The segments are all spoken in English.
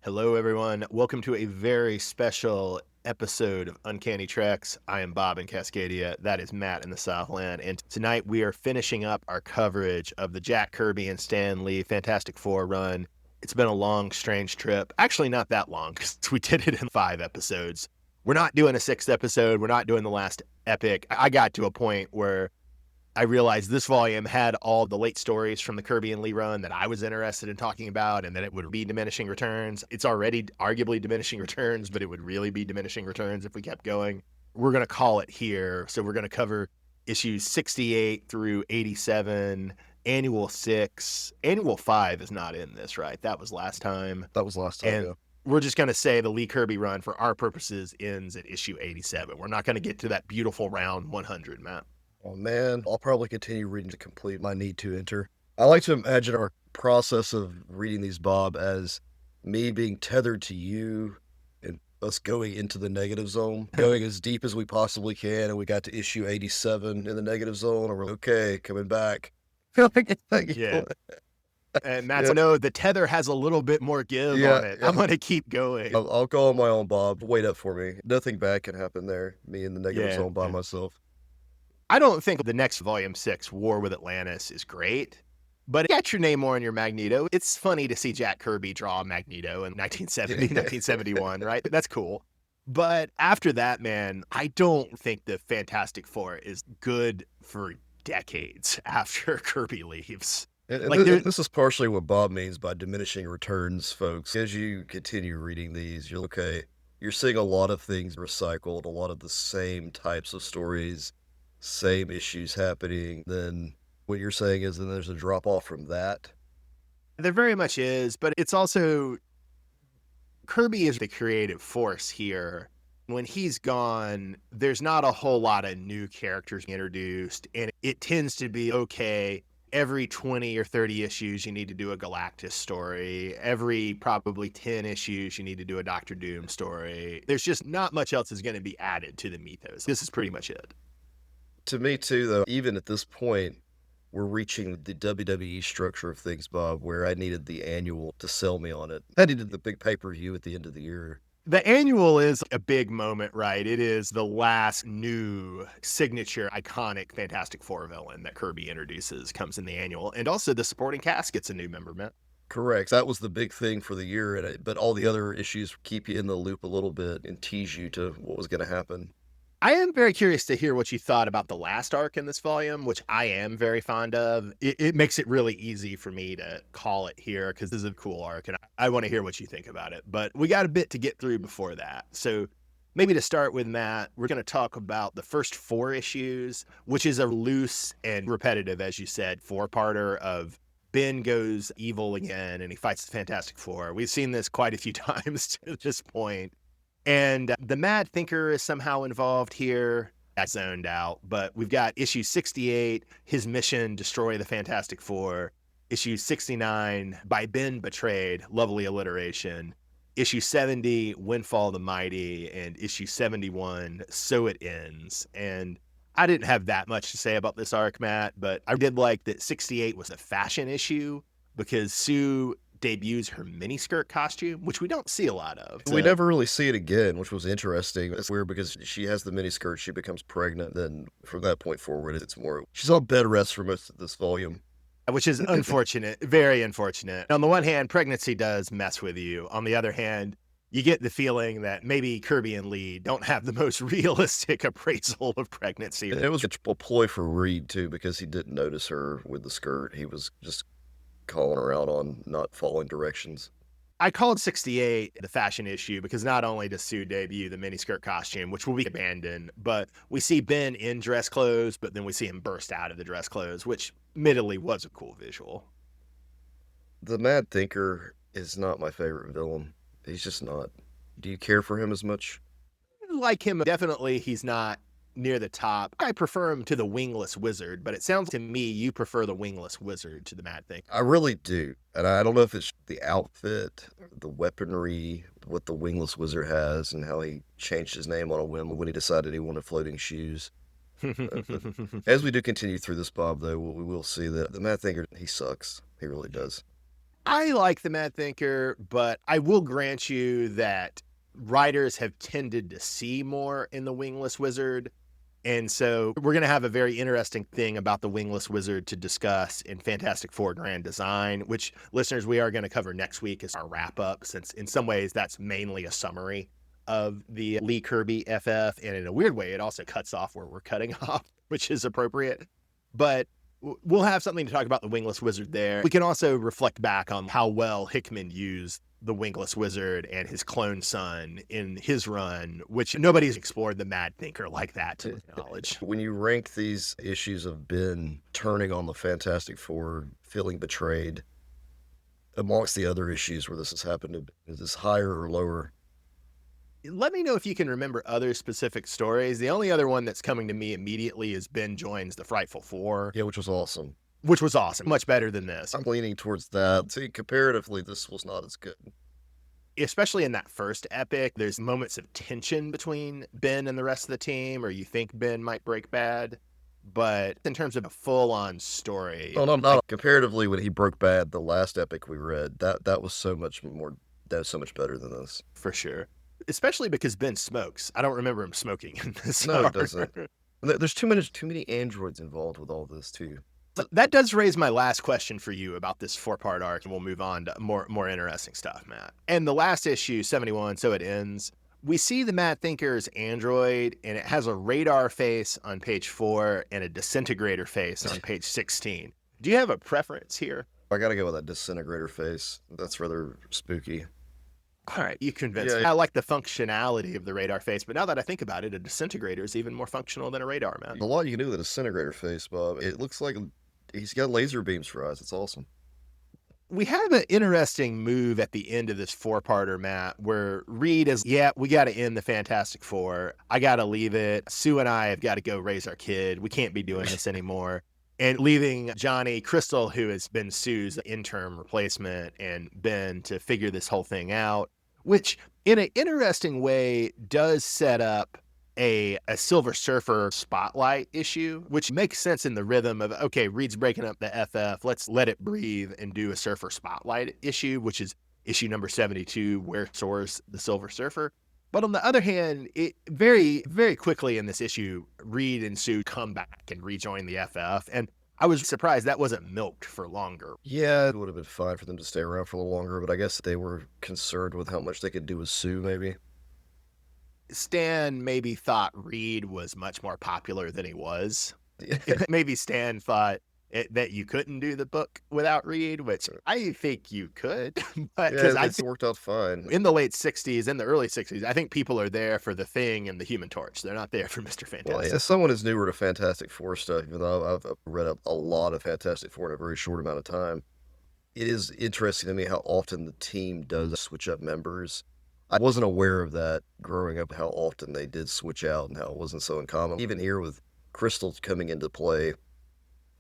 Hello, everyone. Welcome to a very special episode of Uncanny Treks. I am Bob in Cascadia. That is Matt in the Southland. And tonight we are finishing up our coverage of the Jack Kirby and Stan Lee Fantastic Four run. It's been a long, strange trip. Actually, not that long, because we did it in 5 episodes. We're not doing a 6th episode. We're not doing the last epic. I got to a point where I realized this volume had all the late stories from the Kirby and Lee run that I was interested in talking about, and that it would be diminishing returns. It's already arguably diminishing returns, but it would really be diminishing returns if we kept going. We're going to call it here. So we're going to cover issues 68 through 87, Annual 6. Annual 5 is not in this, right? That was last time. That was last time, And yeah. we're just going to say the Lee Kirby run, for our purposes, ends at issue 87. We're not going to get to that beautiful round 100, Matt. Oh, man. I'll probably continue reading to complete my need to enter. I like to imagine our process of reading these, Bob, as me being tethered to you and us going into the negative zone, going as deep as we possibly can, and we got to issue 87 in the negative zone, and we're like, okay, coming back. Yeah. And Matt, no, the tether has a little bit more give on it. I'm going to keep going. I'll go on my own, Bob. Wait up for me. Nothing bad can happen there. Me in the negative zone by myself. I don't think the next volume 6, War with Atlantis, is great, but get your name more on your Magneto. It's funny to see Jack Kirby draw Magneto in 1970, 1971, right? That's cool. But after that, man, I don't think the Fantastic Four is good for decades after Kirby leaves. This is partially what Bob means by diminishing returns, folks. As you continue reading these, you're seeing a lot of things recycled, a lot of the same types of stories, same issues happening. Then what you're saying is then there's a drop off from that. There very much is, but it's also Kirby is the creative force here. When he's gone, there's not a whole lot of new characters introduced, and it tends to be, okay, every 20 or 30 issues, you need to do a Galactus story. Every probably 10 issues, you need to do a Doctor Doom story. There's just not much else is going to be added to the mythos. This is pretty much it. To me, too, though, even at this point, we're reaching the WWE structure of things, Bob, where I needed the annual to sell me on it. I needed the big pay-per-view at the end of the year. The annual is a big moment, right? It is the last new signature, iconic Fantastic Four villain that Kirby introduces, comes in the annual. And also the supporting cast gets a new member, Matt. Correct. That was the big thing for the year, but all the other issues keep you in the loop a little bit and tease you to what was going to happen. I am very curious to hear what you thought about the last arc in this volume, which I am very fond of. It makes it really easy for me to call it here because this is a cool arc, and I want to hear what you think about it. But we got a bit to get through before that. So maybe to start with, Matt, we're going to talk about the first 4 issues, which is a loose and repetitive, as you said, 4-parter of Ben goes evil again, and he fights the Fantastic Four. We've seen this quite a few times to this point. And the Mad Thinker is somehow involved here. I zoned out. But we've got issue 68, his mission, destroy the Fantastic Four. Issue 69, by Ben betrayed, lovely alliteration. Issue 70, Windfall the Mighty. And issue 71, So It Ends. And I didn't have that much to say about this arc, Matt, but I did like that 68 was a fashion issue because Sue debuts her miniskirt costume, which we don't see a lot of. We never really see it again, which was interesting. It's weird because she has the miniskirt, she becomes pregnant, then from that point forward, it's more, she's on bed rest for most of this volume. Which is unfortunate, very unfortunate. On the one hand, pregnancy does mess with you. On the other hand, you get the feeling that maybe Kirby and Lee don't have the most realistic appraisal of pregnancy. It was a ploy for Reed, too, because he didn't notice her with the skirt. He was just calling her out on not following directions. I called 68 the fashion issue because not only does Sue debut the miniskirt costume, which will be abandoned, but we see Ben in dress clothes, but then we see him burst out of the dress clothes, which admittedly was a cool visual. The Mad Thinker is not my favorite villain. He's just not. Do you care for him as much? I like him. Definitely he's not near the top. I prefer him to the Wingless Wizard, but it sounds to me you prefer the Wingless Wizard to the Mad Thinker. I really do. And I don't know if it's the outfit, the weaponry, what the Wingless Wizard has, and how he changed his name on a whim when he decided he wanted floating shoes. As we do continue through this, Bob, though, we will see that the Mad Thinker, he sucks. He really does. I like the Mad Thinker, but I will grant you that writers have tended to see more in the Wingless Wizard. And so we're going to have a very interesting thing about the Wingless Wizard to discuss in Fantastic Four Grand Design, which listeners, we are going to cover next week as our wrap up, since in some ways that's mainly a summary of the Lee Kirby FF. And in a weird way, it also cuts off where we're cutting off, which is appropriate. But we'll have something to talk about the Wingless Wizard there. We can also reflect back on how well Hickman used the Wingless Wizard and his clone son in his run, which nobody's explored the Mad Thinker like that to my knowledge. When you rank these issues of Ben turning on the Fantastic Four, feeling betrayed, amongst the other issues where this has happened, is this higher or lower? Let me know if you can remember other specific stories. The only other one that's coming to me immediately is Ben joins the Frightful Four. Yeah, which was awesome. Which was awesome. Much better than this. I'm leaning towards that. See, comparatively, this was not as good. Especially in that first epic, there's moments of tension between Ben and the rest of the team, or you think Ben might break bad. But in terms of a full-on story... Oh, no, not comparatively, when he broke bad, the last epic we read, that was so much better than this. For sure. Especially because Ben smokes. I don't remember him smoking in this. No, it doesn't. There's too many androids involved with all this, too. That does raise my last question for you about this 4-part arc, and we'll move on to more interesting stuff, Matt. And the last issue, 71, So It Ends, we see the Mad Thinker's android, and it has a radar face on page 4 and a disintegrator face on page 16. Do you have a preference here? I gotta go with that disintegrator face. That's rather spooky. All right, you convinced me. I like the functionality of the radar face, but now that I think about it, a disintegrator is even more functional than a radar, man. A lot you can do with a disintegrator face, Bob. It looks like he's got laser beams for eyes. It's awesome. We have an interesting move at the end of this 4-parter, Matt, where Reed is, yeah, we got to end the Fantastic Four. I got to leave it. Sue and I have got to go raise our kid. We can't be doing this anymore. And leaving Johnny Crystal, who has been Sue's interim replacement, and Ben to figure this whole thing out, which in an interesting way does set up a Silver Surfer spotlight issue, which makes sense in the rhythm of, okay, Reed's breaking up the FF, let's let it breathe and do a Surfer spotlight issue, which is issue number 72, Where Soars the Silver Surfer. But on the other hand, it very, very quickly in this issue, Reed and Sue come back and rejoin the FF. And I was surprised that wasn't milked for longer. Yeah, it would have been fine for them to stay around for a little longer, but I guess they were concerned with how much they could do with Sue, maybe. Stan maybe thought Reed was much more popular than he was. Maybe Stan thought that you couldn't do the book without Reed, which I think you could. But yeah, it worked out fine. In the late 60s, in the early 60s, I think people are there for the Thing and the Human Torch. They're not there for Mr. Fantastic. Well, as someone who's newer to Fantastic Four stuff, even though I've read a lot of Fantastic Four in a very short amount of time, it is interesting to me how often the team does switch up members. I wasn't aware of that growing up, how often they did switch out and how it wasn't so uncommon. Even here with Crystal coming into play,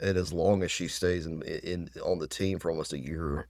and as long as she stays in on the team for almost a year.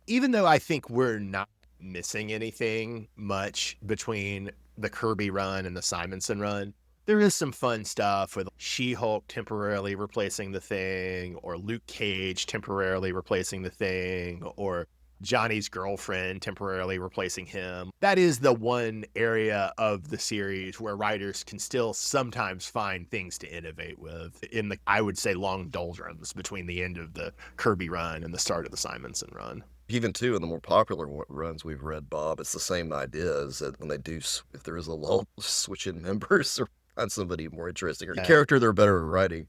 Even though I think we're not missing anything much between the Kirby run and the Simonson run, there is some fun stuff with She-Hulk temporarily replacing the Thing, or Luke Cage temporarily replacing the Thing, or Johnny's girlfriend temporarily replacing him. That is the one area of the series where writers can still sometimes find things to innovate with in the, I would say, long doldrums between the end of the Kirby run and the start of the Simonson run. Even, too, in the more popular runs we've read, Bob, it's the same idea, is that when they do, if there is a lull, switch in members or find somebody more interesting or a character they're better at writing.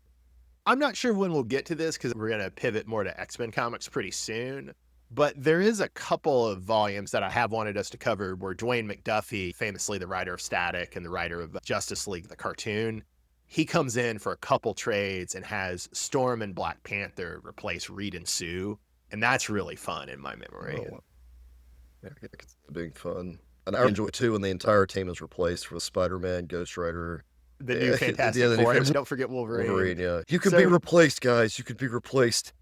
I'm not sure when we'll get to this because we're going to pivot more to X-Men comics pretty soon. But there is a couple of volumes that I have wanted us to cover where Dwayne McDuffie, famously the writer of Static and the writer of Justice League, the cartoon, he comes in for a couple trades and has Storm and Black Panther replace Reed and Sue. And that's really fun in my memory. Oh, yeah, it's being fun. And I enjoy, too, when the entire team is replaced with Spider-Man, Ghost Rider. The new Fantastic Four. Don't forget Wolverine. Yeah. You could be replaced, guys. You could be replaced.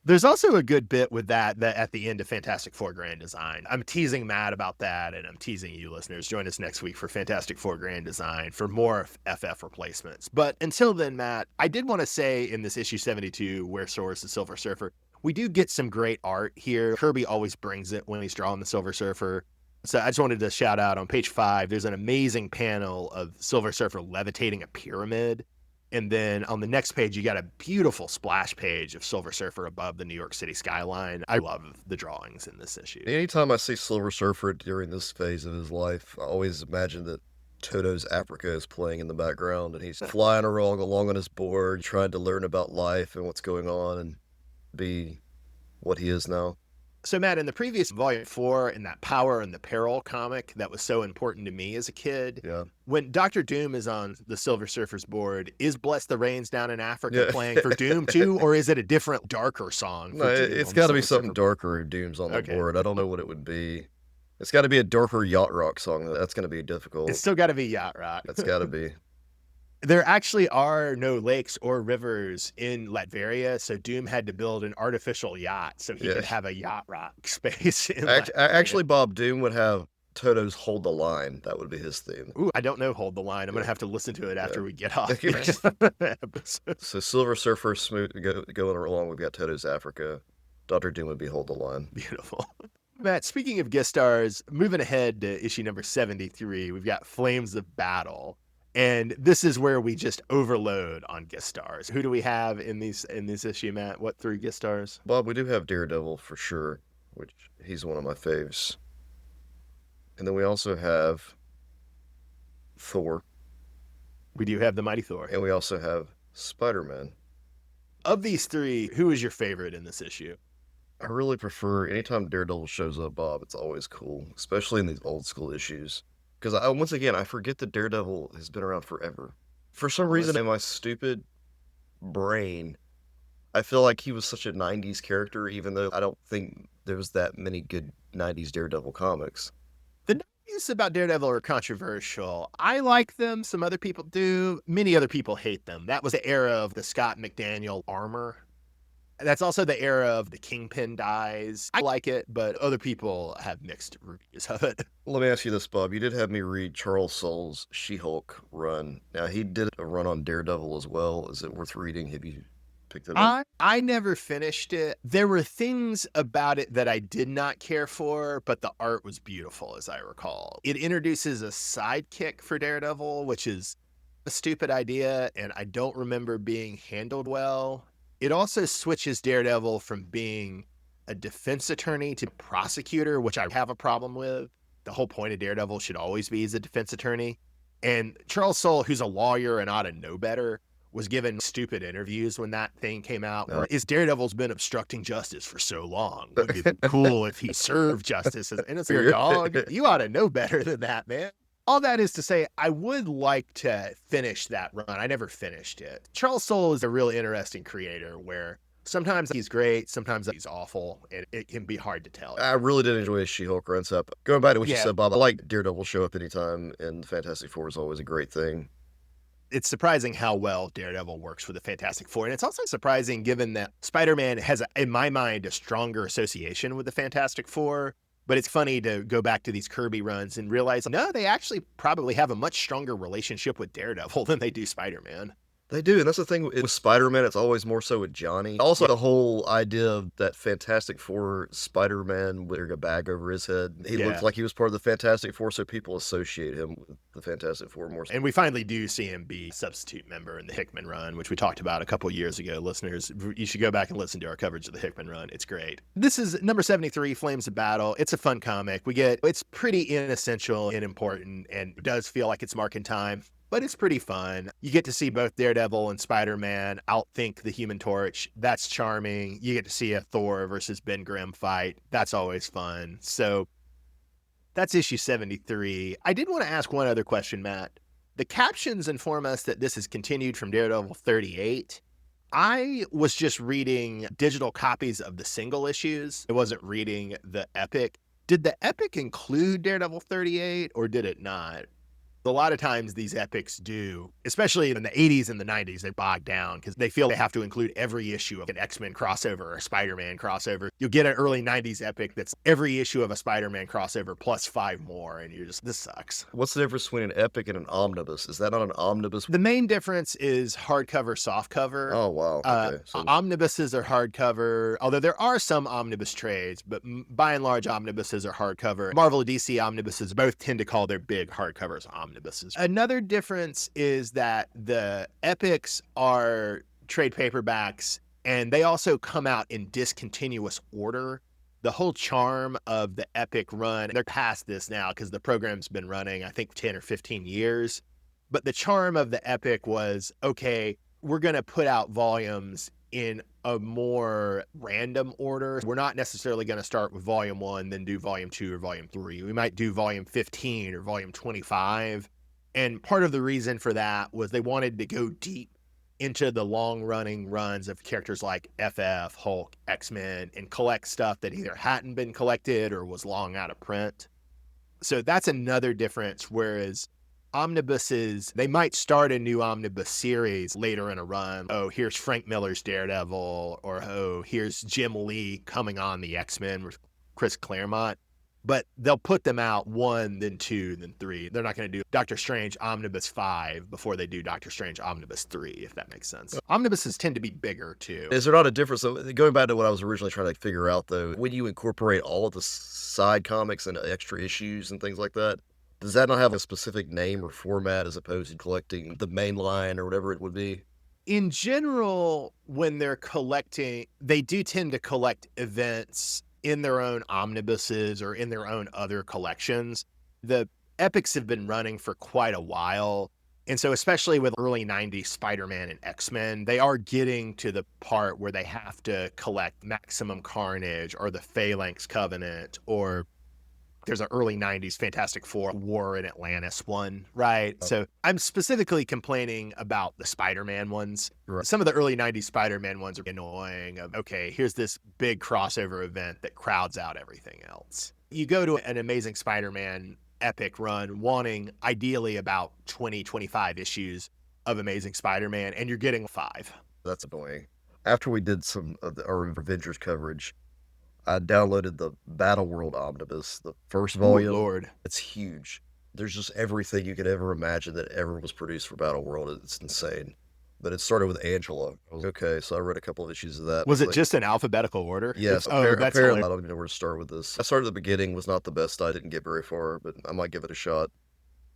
There's also a good bit with that at the end of Fantastic Four Grand Design. I'm teasing Matt about that, and I'm teasing you listeners. Join us next week for Fantastic Four Grand Design for more FF replacements. But until then, Matt, I did want to say in this issue 72, Where Soars the Silver Surfer, We do get some great art here. Kirby always brings it when he's drawing the Silver Surfer. So I just wanted to shout out on page 5, there's an amazing panel of Silver Surfer levitating a pyramid. And then on the next page, you got a beautiful splash page of Silver Surfer above the New York City skyline. I love the drawings in this issue. Anytime I see Silver Surfer during this phase of his life, I always imagine that Toto's Africa is playing in the background and he's flying along on his board, trying to learn about life and what's going on and be what he is now. So, Matt, in the previous volume 4, in that Power and the Peril comic that was so important to me as a kid, Yeah. when Dr. Doom is on the Silver Surfer's board, is Bless the Rains down in Africa Yeah. playing for Doom too, or is it a different, darker song? No, it's got to be something darker if Doom's on the board. I don't know what it would be. It's got to be a darker yacht rock song. That's going to be difficult. It's still got to be yacht rock. That's got to be. There actually are no lakes or rivers in Latveria, so Doom had to build an artificial yacht so he could have a yacht rock space. Actually, Bob, Doom would have Toto's Hold the Line. That would be his theme. Ooh, I don't know Hold the Line. I'm going to have to listen to it after we get off. So Silver Surfer, going along, we've got Toto's Africa. Dr. Doom would be Hold the Line. Beautiful. Matt, speaking of guest stars, moving ahead to issue number 73, we've got Flames of Battle. And this is where we just overload on guest stars. Who do we have in this issue, Matt? What 3 guest stars? Bob, we do have Daredevil for sure, which he's one of my faves. And then we also have Thor. We do have the Mighty Thor. And we also have Spider-Man. Of these 3, who is your favorite in this issue? I really prefer, anytime Daredevil shows up, Bob, it's always cool, especially in these old school issues. Because once again, I forget that Daredevil has been around forever. For some reason, in my stupid brain, I feel like he was such a 90s character, even though I don't think there was that many good 90s Daredevil comics. The 90s about Daredevil are controversial. I like them. Some other people do. Many other people hate them. That was the era of the Scott McDaniel armor. That's also the era of the Kingpin dies. I like it, but other people have mixed reviews of it. Let me ask you this, Bob. You did have me read Charles Soule's She-Hulk run. Now, he did a run on Daredevil as well. Is it worth reading? Have you picked it up? I never finished it. There were things about it that I did not care for, but the art was beautiful, as I recall. It introduces a sidekick for Daredevil, which is a stupid idea, and I don't remember being handled well. It also switches Daredevil from being a defense attorney to prosecutor, which I have a problem with. The whole point of Daredevil should always be as a defense attorney. And Charles Soule, who's a lawyer and ought to know better, was given stupid interviews when that thing came out. No. Is Daredevil's been obstructing justice for so long? Would it be cool if he served justice as an innocent dog? You ought to know better than that, man. All that is to say, I would like to finish that run. I never finished it. Charles Soule is a really interesting creator where sometimes he's great, sometimes he's awful, and it can be hard to tell. I really did enjoy his She-Hulk run. So going back to what you said, Bob, I like Daredevil show up anytime, and Fantastic Four is always a great thing. It's surprising how well Daredevil works with the Fantastic Four. And it's also surprising given that Spider-Man has, in my mind, a stronger association with the Fantastic Four. But it's funny to go back to these Kirby runs and realize, no, they actually probably have a much stronger relationship with Daredevil than they do Spider-Man. They do, and that's the thing with Spider-Man, it's always more so with Johnny. Also, the whole idea of that Fantastic Four Spider-Man wearing a bag over his head. He looks like he was part of the Fantastic Four, so people associate him with the Fantastic Four more. And we finally do see him be a substitute member in the Hickman run, which we talked about a couple years ago. Listeners, you should go back and listen to our coverage of the Hickman run. It's great. This is number 73, Flames of Battle. It's a fun comic. It's pretty inessential and important, and it does feel like it's marking time. But it's pretty fun. You get to see both Daredevil and Spider-Man outthink the Human Torch. That's charming. You get to see a Thor versus Ben Grimm fight. That's always fun. So that's issue 73. I did want to ask one other question, Matt. The captions inform us that this is continued from Daredevil 38. I was just reading digital copies of the single issues. I wasn't reading the Epic. Did the Epic include Daredevil 38 or did it not? A lot of times these epics do, especially in the 80s and the 90s, they bog down because they feel they have to include every issue of an X-Men crossover or a Spider-Man crossover. You'll get an early 90s epic that's every issue of a Spider-Man crossover plus 5 more, and you're just, this sucks. What's the difference between an epic and an omnibus? Is that not an omnibus? The main difference is hardcover, softcover. Oh, wow. Okay. So Omnibuses are hardcover, although there are some omnibus trades, but by and large, omnibuses are hardcover. Marvel and DC omnibuses both tend to call their big hardcovers omnibuses. Another difference is that the epics are trade paperbacks, and they also come out in discontinuous order. The whole charm of the epic run, they're past this now because the program's been running, I think, 10 or 15 years. But the charm of the epic was, okay, we're going to put out volumes in a more random order. We're not necessarily going to start with volume 1, then do volume 2 or volume 3. We might do volume 15 or volume 25. And part of the reason for that was they wanted to go deep into the long-running runs of characters like FF, Hulk, X-Men, and collect stuff that either hadn't been collected or was long out of print. So that's another difference, whereas omnibuses, they might start a new omnibus series later in a run. Oh, here's Frank Miller's Daredevil, or oh, here's Jim Lee coming on the X-Men with Chris Claremont. But they'll put them out 1, then 2, then 3. They're not going to do Doctor Strange Omnibus 5 before they do Doctor Strange Omnibus 3, if that makes sense. Omnibuses tend to be bigger, too. is there not a difference? So going back to what I was originally trying to figure out, though, when you incorporate all of the side comics and extra issues and things like that, does that not have a specific name or format as opposed to collecting the main line or whatever it would be? In general, when they're collecting, they do tend to collect events in their own omnibuses or in their own other collections. The epics have been running for quite a while. And so especially with early 90s Spider-Man and X-Men, they are getting to the part where they have to collect Maximum Carnage or the Phalanx Covenant, or there's an early 90s Fantastic Four War in Atlantis one, right? Oh. So I'm specifically complaining about the Spider-Man ones. Right. Some of the early 90s Spider-Man ones are annoying. Okay, here's this big crossover event that crowds out everything else. You go to an Amazing Spider-Man epic run wanting ideally about 20, 25 issues of Amazing Spider-Man, and you're getting 5. That's annoying. After we did some of our Avengers coverage, I downloaded the Battle World Omnibus, the first volume. Oh, Lord. It's huge. There's just everything you could ever imagine that ever was produced for Battle World. It's insane. But it started with Angela. I was okay, so I read a couple of issues of that. Was it like, just in alphabetical order? yes, Oh, that's apparently hilarious. I don't even know where to start with this. I started at the beginning, was not the best. I didn't get very far, but I might give it a shot.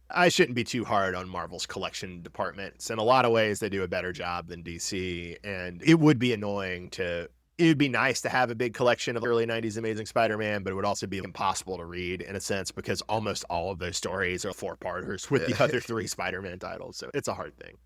I shouldn't be too hard on Marvel's collection departments. In a lot of ways, they do a better job than DC, and it would be annoying to. It would be nice to have a big collection of early 90s Amazing Spider-Man, but it would also be impossible to read in a sense because almost all of those stories are 4-parters with the other 3 Spider-Man titles. So it's a hard thing.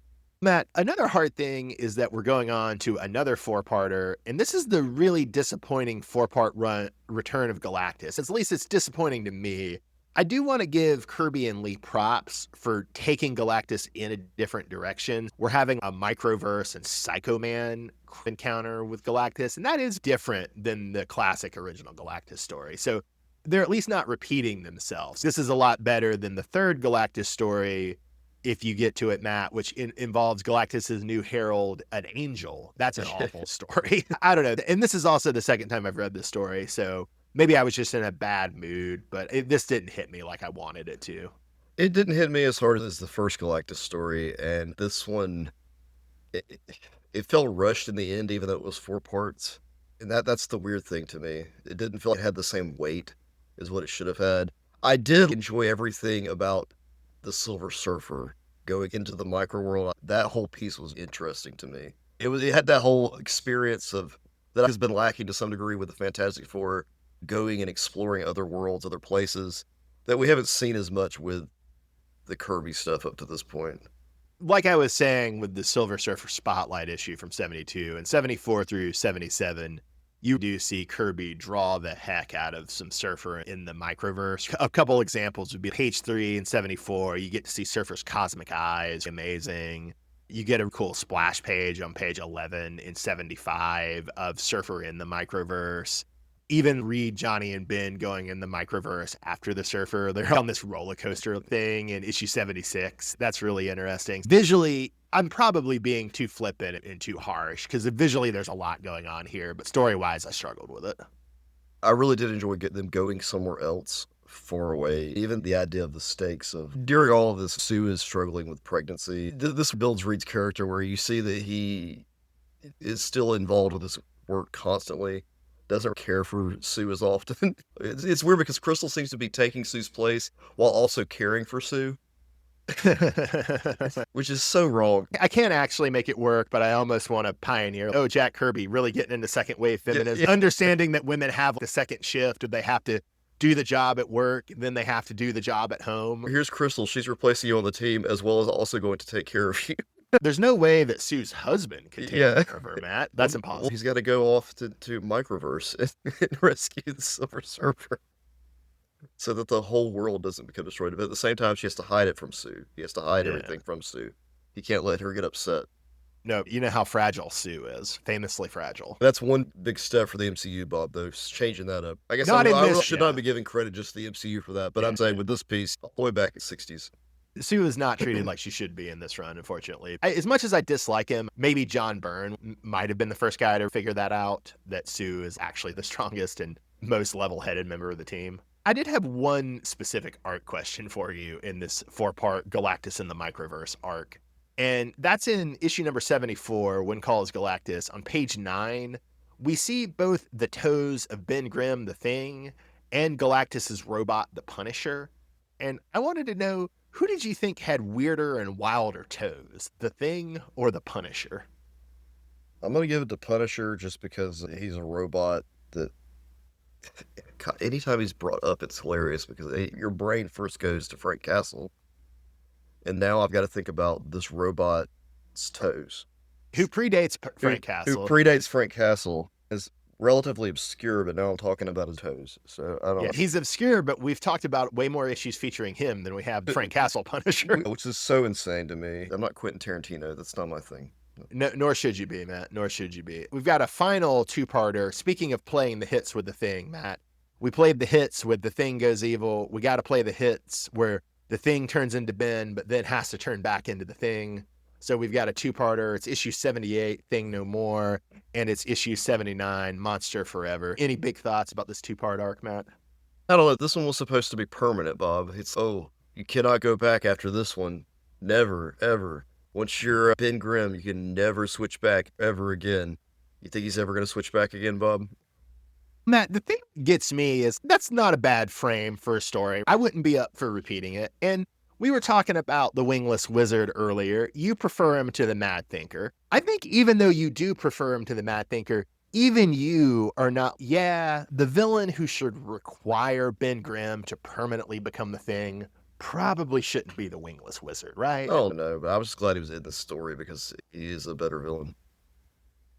Matt, another hard thing is that we're going on to another 4-parter, and this is the really disappointing 4-part run Return of Galactus. At least it's disappointing to me. I do want to give Kirby and Lee props for taking Galactus in a different direction. We're having a Microverse and Psycho Man encounter with Galactus, and that is different than the classic original Galactus story. So they're at least not repeating themselves. This is a lot better than the third Galactus story, if you get to it, Matt, which involves Galactus's new herald, an angel. That's an awful story. I don't know. And this is also the second time I've read this story, so maybe I was just in a bad mood, but this didn't hit me like I wanted it to. It didn't hit me as hard as the first Galactus story, and this one, it felt rushed in the end, even though it was 4 parts. And that's the weird thing to me. It didn't feel like it had the same weight as what it should have had. I did enjoy everything about the Silver Surfer going into the micro world. That whole piece was interesting to me. It had that whole experience of that has been lacking to some degree with the Fantastic Four, going and exploring other worlds, other places that we haven't seen as much with the Kirby stuff up to this point. Like I was saying with the Silver Surfer Spotlight issue from 72 and 74 through 77, you do see Kirby draw the heck out of some Surfer in the microverse. A couple examples would be page 3 and 74. You get to see Surfer's cosmic eyes. Amazing. You get a cool splash page on page 11 in 75 of Surfer in the microverse. Even read Johnny and Ben going in the microverse after the surfer. They're on this roller coaster thing in issue 76. That's really interesting. Visually, I'm probably being too flippant and too harsh because visually there's a lot going on here, but story wise, I struggled with it. I really did enjoy getting them going somewhere else, far away. Even the idea of the stakes of during all of this, Sue is struggling with pregnancy. This builds Reed's character where you see that he is still involved with this work constantly. Doesn't care for Sue as often. It's weird because Crystal seems to be taking Sue's place while also caring for Sue, which is so wrong. I can't actually make it work, but I almost want to pioneer. Oh, Jack Kirby really getting into second wave feminism, Yeah. understanding that women have the second shift, they have to do the job at work, then they have to do the job at home. Here's Crystal. She's replacing you on the team as well as also going to take care of you. There's no way that Sue's husband can take Yeah. care of her, Matt. That's impossible. He's got to go off to Microverse and rescue the Silver Surfer so that the whole world doesn't become destroyed. But at the same time, she has to hide it from Sue. He has to hide everything from Sue. He can't let her get upset. No, you know how fragile Sue is. Famously fragile. That's one big step for the MCU, Bob, though, changing that up. I guess Not in I this, should not be giving credit just to the MCU for that, but I'm saying with this piece, all the way back in the 60s. Sue is not treated like she should be in this run, unfortunately. As much as I dislike him, maybe John Byrne might have been the first guy to figure that out, that Sue is actually the strongest and most level-headed member of the team. I did have one specific arc question for you in this 4-part Galactus in the Microverse arc. And that's in issue number 74, When Calls Galactus. On page 9, we see both the toes of Ben Grimm, the Thing, and Galactus's robot, the Punisher. And I wanted to know, who did you think had weirder and wilder toes, the Thing or the Punisher? I'm going to give it to Punisher just because he's a robot that anytime he's brought up, it's hilarious because your brain first goes to Frank Castle. And now I've got to think about this robot's toes. Who predates Frank Castle. Who predates Frank Castle is relatively obscure, but now I'm talking about his toes. So I don't know. He's obscure, but we've talked about way more issues featuring him than we have Frank Castle Punisher. Which is so insane to me. I'm not Quentin Tarantino. That's not my thing. No, nor should you be, Matt. Nor should you be. We've got a final 2-parter. Speaking of playing the hits with the Thing, Matt, we played the hits with The Thing Goes Evil. We got to play the hits where the Thing turns into Ben, but then has to turn back into the Thing. So we've got a 2-parter. It's issue 78, Thing No More, and it's issue 79, Monster Forever. Any big thoughts about this 2-part arc, Matt? I don't know. This one was supposed to be permanent, Bob. It's, you cannot go back after this one. Never, ever. Once you're Ben Grimm, you can never switch back ever again. You think he's ever going to switch back again, Bob? Matt, the thing that gets me is that's not a bad frame for a story. I wouldn't be up for repeating it. And we were talking about the Wingless Wizard earlier. You prefer him to the Mad Thinker. I think even though you do prefer him to the Mad Thinker, even you are not, the villain who should require Ben Grimm to permanently become the Thing probably shouldn't be the Wingless Wizard, right? Oh, no, but I was just glad he was in this story because he is a better villain.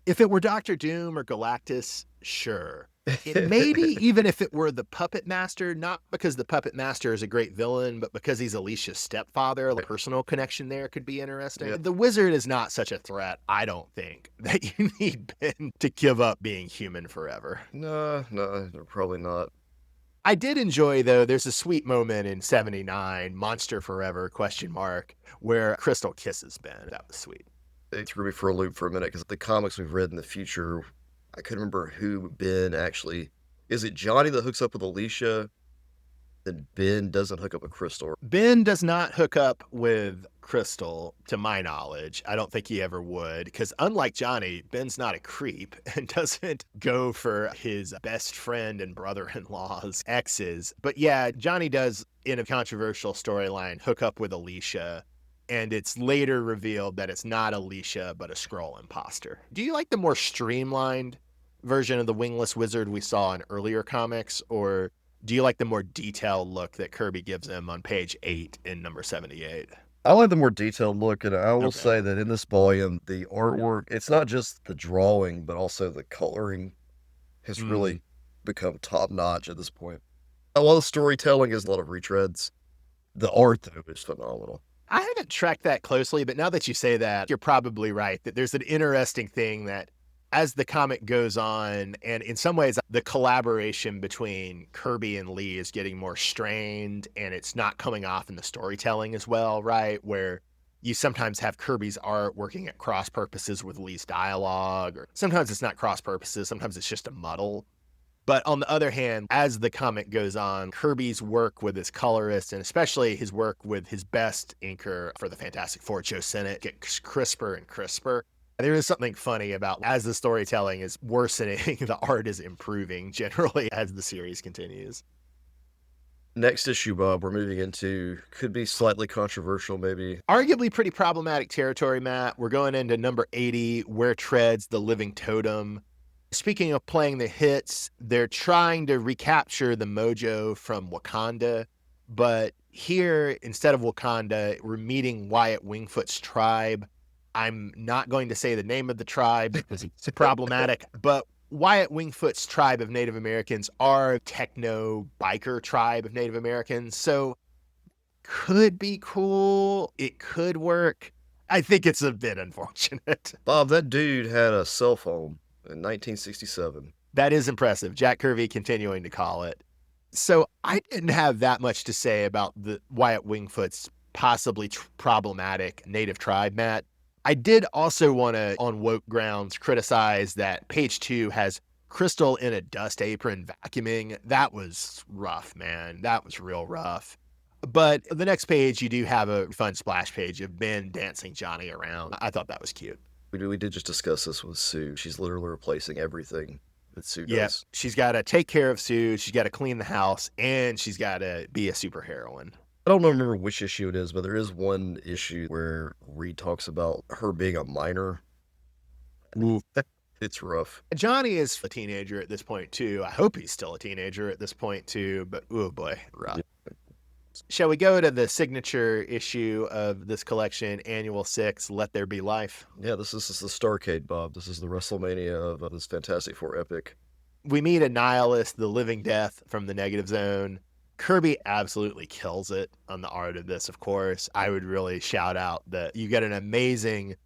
If it were Doctor Doom or Galactus, sure. Maybe even if it were the Puppet Master, not because the Puppet Master is a great villain, but because he's Alicia's stepfather, the personal connection there could be interesting. Yeah. The Wizard is not such a threat, I don't think, that you need Ben to give up being human forever. No, probably not. I did enjoy, though, there's a sweet moment in 79, Monster Forever, ? Where Crystal kisses Ben. That was sweet. It threw me for a loop for a minute because the comics we've read in the future, I couldn't remember who Ben actually... Is it Johnny that hooks up with Alicia? Then Ben doesn't hook up with Crystal. Ben does not hook up with Crystal, to my knowledge. I don't think he ever would, because unlike Johnny, Ben's not a creep and doesn't go for his best friend and brother-in-law's exes. But yeah, Johnny does, in a controversial storyline, hook up with Alicia, and it's later revealed that it's not Alicia, but a Skrull imposter. Do you like the more streamlined version of the Wingless Wizard we saw in earlier comics, or do you like the more detailed look that Kirby gives him on page 8 in number 78? I like the more detailed look, and I will say that in this volume, the artwork, it's not just the drawing, but also the coloring has really become top-notch at this point. While the storytelling is a lot of retreads, the art, though, is phenomenal. I haven't tracked that closely, but now that you say that, you're probably right, that there's an interesting thing that as the comic goes on, and in some ways, the collaboration between Kirby and Lee is getting more strained, and it's not coming off in the storytelling as well, right? Where you sometimes have Kirby's art working at cross purposes with Lee's dialogue, or sometimes it's not cross purposes, sometimes it's just a muddle. But on the other hand, as the comic goes on, Kirby's work with his colorist, and especially his work with his best inker for the Fantastic Four, Joe Sinnott, gets crisper and crisper. There is something funny about as the storytelling is worsening, the art is improving generally as the series continues. Next issue, Bob, we're moving into could be slightly controversial, maybe. Arguably pretty problematic territory, Matt. We're going into number 80, Where Treads the Living Totem. Speaking of playing the hits, they're trying to recapture the mojo from Wakanda, but here, instead of Wakanda, we're meeting Wyatt Wingfoot's tribe. I'm not going to say the name of the tribe because it's problematic, but Wyatt Wingfoot's tribe of Native Americans are techno biker tribe of Native Americans, so could be cool. It could work. I think it's a bit unfortunate. Bob, that dude had a cell phone in 1967. That is impressive. Jack Kirby continuing to call it. So I didn't have that much to say about the Wyatt Wingfoot's possibly problematic native tribe, Matt. I did also want to, on woke grounds, criticize that page 2 has Crystal in a dust apron vacuuming. That was rough, man. That was real rough. But the next page, you do have a fun splash page of Ben dancing Johnny around. I thought that was cute. We did just discuss this with Sue. She's literally replacing everything that Sue Yeah, does. she's got to take care of Sue. She's got to clean the house, and she's got to be a superheroine. I don't remember which issue it is, but there is one issue where Reed talks about her being a minor. Ooh. It's rough. Johnny is a teenager at this point, too. I hope he's still a teenager at this point, too, but oh boy, rough. Shall we go to the signature issue of this collection, Annual 6, Let There Be Life? Yeah, this is the Starcade, Bob. This is the WrestleMania of this Fantastic Four epic. We meet a nihilist, the living death from the Negative Zone. Kirby absolutely kills it on the art of this, of course. I would really shout out that you get an amazing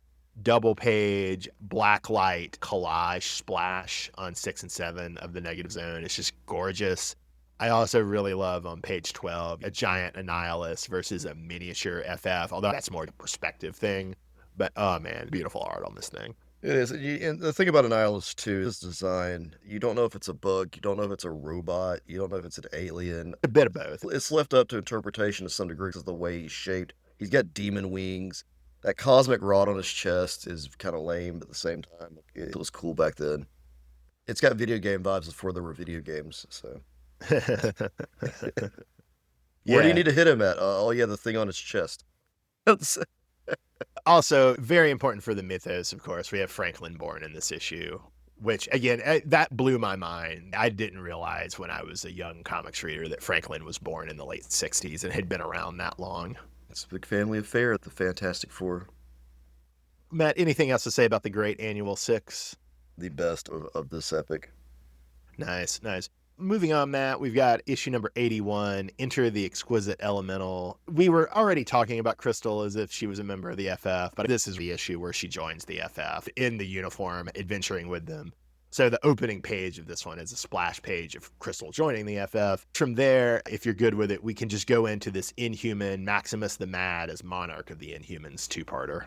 double page black light collage splash on 6 and 7 of the Negative Zone. It's just gorgeous. I also really love on page 12, a giant Annihilus versus a miniature FF, although that's more a perspective thing. But oh man, beautiful art on this thing. It is. And the thing about Annihilus, too, is design. You don't know if it's a bug. You don't know if it's a robot. You don't know if it's an alien. A bit of both. It's left up to interpretation to some degree because of the way he's shaped. He's got demon wings. That cosmic rod on his chest is kind of lame, but at the same time, it was cool back then. It's got video game vibes before there were video games, so. Where do you need to hit him at? Oh, yeah, the thing on his chest. Also, very important for the mythos, of course. We have Franklin born in this issue, which, again, that blew my mind. I didn't realize when I was a young comics reader that Franklin was born in the late 60s and had been around that long. It's a big family affair at the Fantastic Four. Matt, anything else to say about the great Annual 6? The best of this epic. Nice, nice. Moving on, Matt, we've got issue number 81, Enter the Exquisite Elemental. We were already talking about Crystal as if she was a member of the FF, but this is the issue where she joins the FF in the uniform, adventuring with them. So the opening page of this one is a splash page of Crystal joining the FF. From there, if you're good with it, we can just go into this Inhuman, Maximus the Mad as Monarch of the Inhumans two-parter.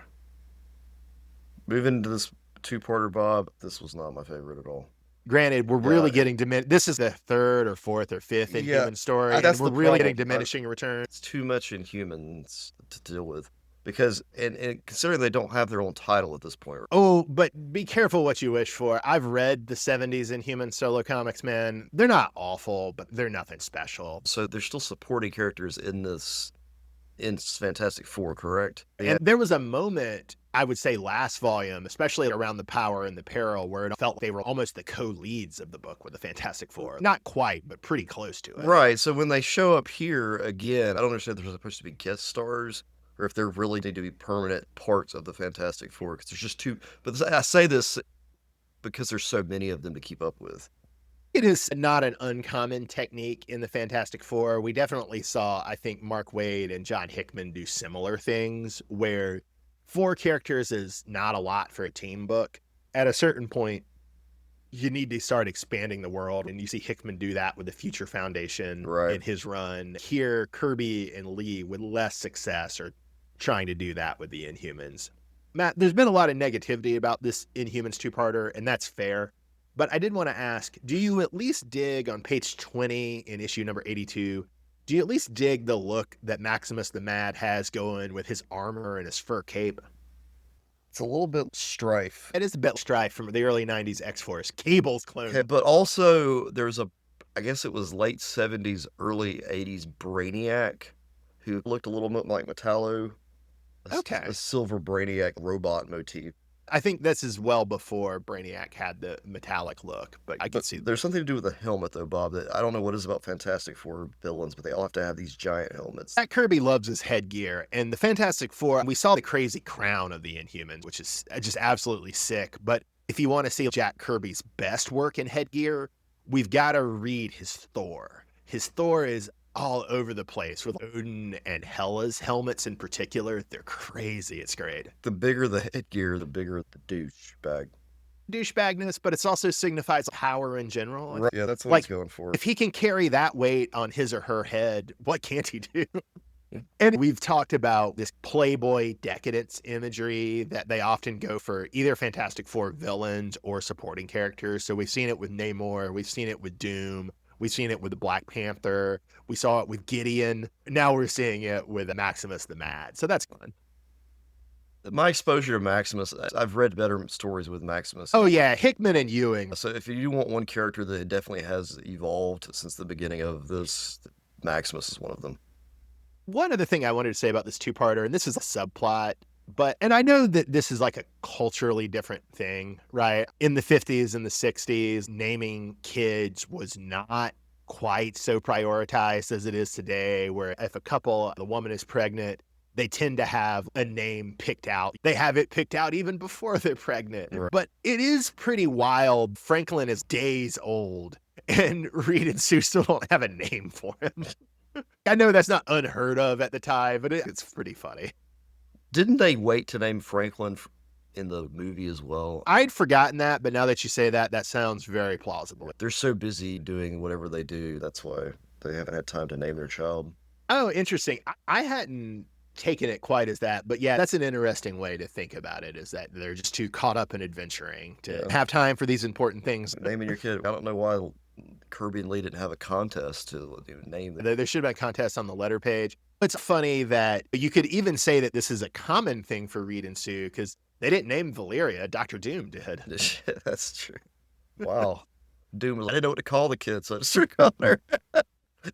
Moving to this two-parter, Bob, this was not my favorite at all. Granted, we're really getting this is the third or fourth or fifth Inhuman story, and we're really getting diminishing returns. It's too much Inhumans to deal with. Because, and considering they don't have their own title at this point. Oh, but be careful what you wish for. I've read the 70s Inhuman solo comics, man. They're not awful, but they're nothing special. So they're still supporting characters in Fantastic Four, correct? And there was a moment, I would say last volume, especially around the Power and the Peril, where it felt like they were almost the co-leads of the book with the Fantastic Four. Not quite, but pretty close to it. Right, so when they show up here again, I don't understand if they're supposed to be guest stars, or if they really need to be permanent parts of the Fantastic Four, because there's just too... But I say this because there's so many of them to keep up with. It is not an uncommon technique in the Fantastic Four. We definitely saw, I think, Mark Waid and John Hickman do similar things, where 4 characters is not a lot for a team book. at a certain point, you need to start expanding the world. And you see Hickman do that with the Future Foundation Right. in his run. Here, Kirby and Lee, with less success, are trying to do that with the Inhumans. Matt, there's been a lot of negativity about this Inhumans two-parter, and that's fair. But I did want to ask, do you at least dig on page 20 in issue number 82? Do you at least dig the look that Maximus the Mad has going with his armor and his fur cape? It's a little bit strife. It is a bit strife from the early 90s X-Force. Cable's clone. Okay, but also there's I guess it was late 70s, early 80s Brainiac who looked a little bit like Metallo. Okay. A silver Brainiac robot motif. I think this is well before Brainiac had the metallic look, but I can see there's something to do with the helmet though, Bob, that I don't know what it is about Fantastic Four villains, but they all have to have these giant helmets. Jack Kirby loves his headgear, and the Fantastic Four, we saw the crazy crown of the Inhumans, which is just absolutely sick. But if you want to see Jack Kirby's best work in headgear, we've got to read his Thor. His Thor is all over the place with Odin and Hela's helmets in particular. They're crazy. It's great. The bigger the headgear, the bigger the douchebag. Douchebagness, but it also signifies power in general. Right. Yeah, that's what he's going for. If he can carry that weight on his or her head, what can't he do? And we've talked about this Playboy decadence imagery that they often go for either Fantastic Four villains or supporting characters. So we've seen it with Namor, we've seen it with Doom, we've seen it with the Black Panther, we saw it with Gideon. Now we're seeing it with Maximus the Mad. So that's fun. My exposure to Maximus, I've read better stories with Maximus. Oh yeah, Hickman and Ewing. So if you want one character that definitely has evolved since the beginning of this, Maximus is one of them. One other thing I wanted to say about this two-parter, and this is a subplot, and I know that this is like a culturally different thing, right? In the 50s and the 60s, naming kids was not quite so prioritized as it is today, where if a couple, the woman is pregnant, they tend to have a name picked out. They have it picked out even before they're pregnant. Right. But it is pretty wild. Franklin is days old, and Reed and Sue still don't have a name for him. I know that's not unheard of at the time, but it's pretty funny. Didn't they wait to name Franklin in the movie as well? I'd forgotten that, but now that you say that, that sounds very plausible. They're so busy doing whatever they do. That's why they haven't had time to name their child. Oh, interesting. I hadn't taken it quite as that, but yeah, that's an interesting way to think about it, is that they're just too caught up in adventuring to have time for these important things. Naming your kid, I don't know why Kirby and Lee didn't have a contest to name them. There should have been a contest on the letter page. It's funny that you could even say that this is a common thing for Reed and Sue, because they didn't name Valeria. Dr. Doom did. That's true. Wow. Doom, I didn't know what to call the kid, so I just started calling her.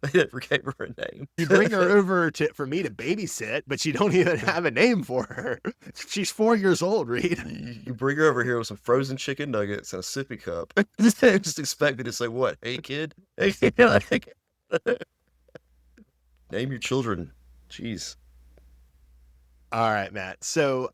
They never gave her a name. You bring her over for me to babysit, but you don't even have a name for her. She's 4 years old, Reed. You bring her over here with some frozen chicken nuggets and a sippy cup. Just expect me to say, what? Hey, kid? Hey, kid. Name your children. Jeez. All right, Matt. So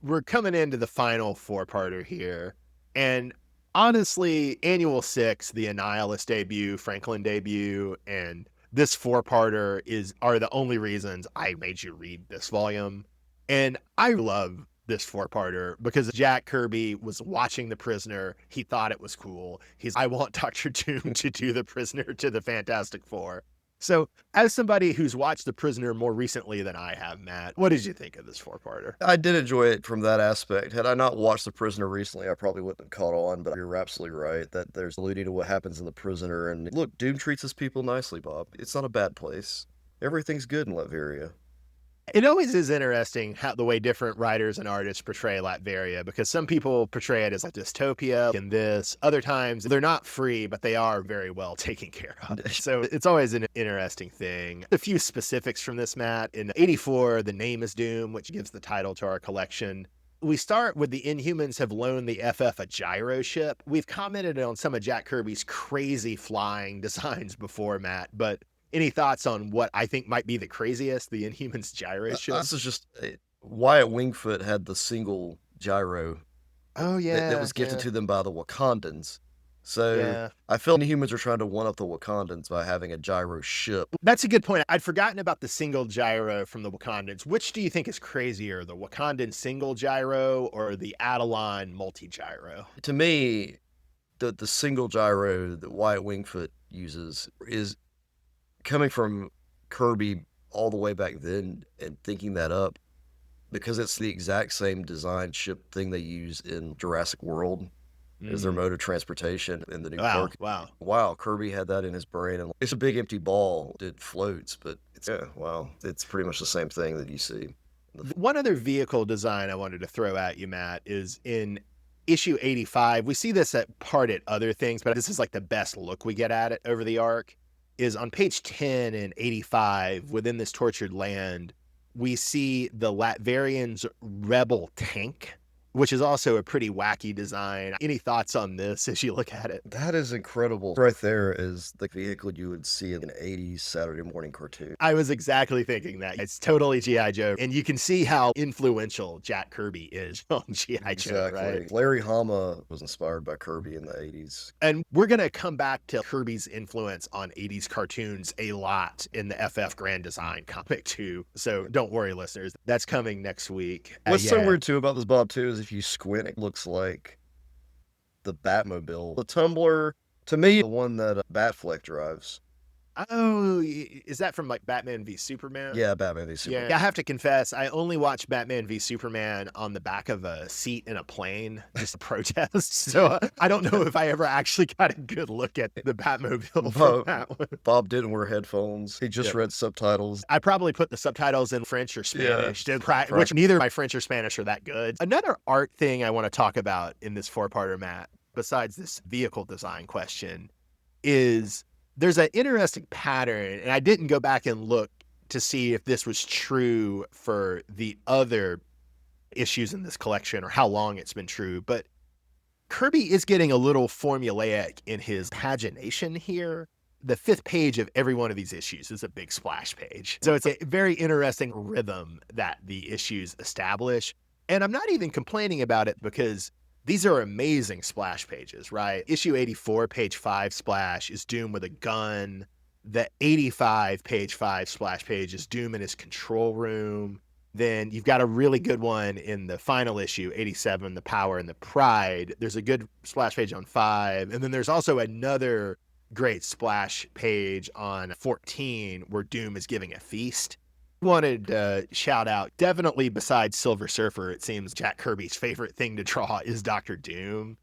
we're coming into the final four-parter here. And honestly, Annual 6, the Annihilus debut, Franklin debut, and this four-parter are the only reasons I made you read this volume. And I love this four-parter because Jack Kirby was watching The Prisoner. He thought it was cool. I want Dr. Doom to do The Prisoner to the Fantastic Four. So, as somebody who's watched The Prisoner more recently than I have, Matt, what did you think of this four-parter? I did enjoy it from that aspect. Had I not watched The Prisoner recently, I probably wouldn't have caught on, but you're absolutely right that there's alluding to what happens in The Prisoner. And look, Doom treats his people nicely, Bob. It's not a bad place. Everything's good in Latveria. It always is interesting how the way different writers and artists portray Latveria, because some people portray it as like dystopia in this. Other times they're not free, but they are very well taken care of. So it's always an interesting thing. A few specifics from this, Matt. In 84, the name is Doom, which gives the title to our collection. We start with the Inhumans have loaned the FF a gyro ship. We've commented on some of Jack Kirby's crazy flying designs before, Matt, but any thoughts on what I think might be the craziest, the Inhumans gyro ship? This is just Wyatt Wingfoot had the single gyro. Oh yeah, that was gifted to them by the Wakandans. So Yeah. I feel the humans are trying to one up the Wakandans by having a gyro ship. That's a good point. I'd forgotten about the single gyro from the Wakandans. Which do you think is crazier, the Wakandan single gyro or the Adelon multi-gyro? To me, the single gyro that Wyatt Wingfoot uses is coming from Kirby all the way back then and thinking that up because it's the exact same design ship thing they use in Jurassic World as their Mm. mode of transportation in the new Wow, park. wow. Wow, Kirby had that in his brain, and it's a big empty ball that floats, but it's yeah, wow, it's pretty much the same thing that you see. One other vehicle design I wanted to throw at you, Matt, is in issue 85. We see this at part at other things, but this is like the best look we get at it over the arc. Is on page 10 and 85, within this tortured land, we see the Latverians' rebel tank, which is also a pretty wacky design. Any thoughts on this as you look at it? That is incredible. Right there is the vehicle you would see in an 80s Saturday morning cartoon. I was exactly thinking that. It's totally G.I. Joe. And you can see how influential Jack Kirby is on G.I. Joe, right? Exactly. Larry Hama was inspired by Kirby in the 80s. And we're going to come back to Kirby's influence on 80s cartoons a lot in the FF Grand Design comic too. So don't worry, listeners. That's coming next week. What's so Yeah. weird too about this Bob too is if you squint, it looks like the Batmobile. The Tumbler, to me, the one that Batfleck drives. Oh, is that from like Batman v Superman? Yeah, Batman v Superman. Yeah, I have to confess, I only watched Batman v Superman on the back of a seat in a plane, just a protest. So I don't know if I ever actually got a good look at the Batmobile from that one. Bob didn't wear headphones. He just Yep. read subtitles. I probably put the subtitles in French or Spanish, Yeah, which neither my French or Spanish are that good. Another art thing I want to talk about in this four-parter, Matt, besides this vehicle design question, is there's an interesting pattern, and I didn't go back and look to see if this was true for the other issues in this collection or how long it's been true, but Kirby is getting a little formulaic in his pagination here. The 5th page of every one of these issues is a big splash page. So it's a very interesting rhythm that the issues establish. And I'm not even complaining about it because these are amazing splash pages, right? Issue 84, page 5 splash is Doom with a gun. The 85, page 5 splash page is Doom in his control room. Then you've got a really good one in the final issue, 87, The Power and the Pride. There's a good splash page on 5. And then there's also another great splash page on 14 where Doom is giving a feast. Wanted to shout out, definitely besides Silver Surfer, it seems Jack Kirby's favorite thing to draw is Doctor Doom.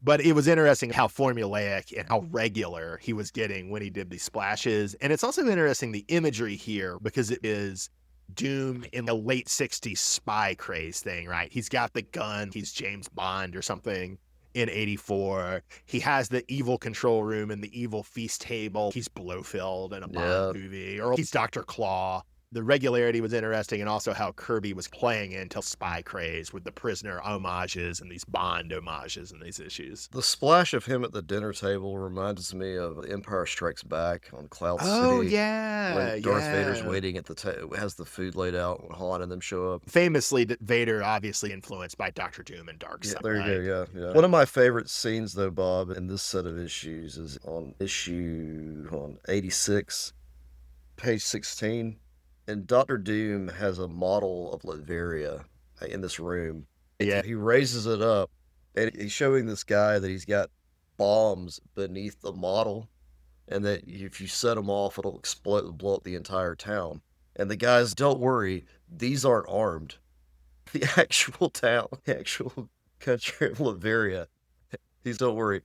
But it was interesting how formulaic and how regular he was getting when he did these splashes. And it's also interesting the imagery here because it is Doom in the late 60s spy craze thing, right? He's got the gun, he's James Bond or something in 84. He has the evil control room and the evil feast table. He's Blofeld in a Bond movie, or he's Dr. Claw. The regularity was interesting, and also how Kirby was playing into spy craze with the prisoner homages and these Bond homages in these issues. The splash of him at the dinner table reminds me of Empire Strikes Back on Cloud Oh, City. yeah. When Darth Vader's waiting at the table, has the food laid out when Han and them show up. Famously, Vader obviously influenced by Doctor Doom and Darkseid. Yeah, there you go, yeah. One of my favorite scenes, though, Bob, in this set of issues is on issue 86, page 16. And Doctor Doom has a model of Latveria in this room. Yeah. He raises it up, and he's showing this guy that he's got bombs beneath the model, and that if you set them off, it'll explode, blow up the entire town. And the guys, don't worry, these aren't armed. The actual town, the actual country of Latveria, don't worry.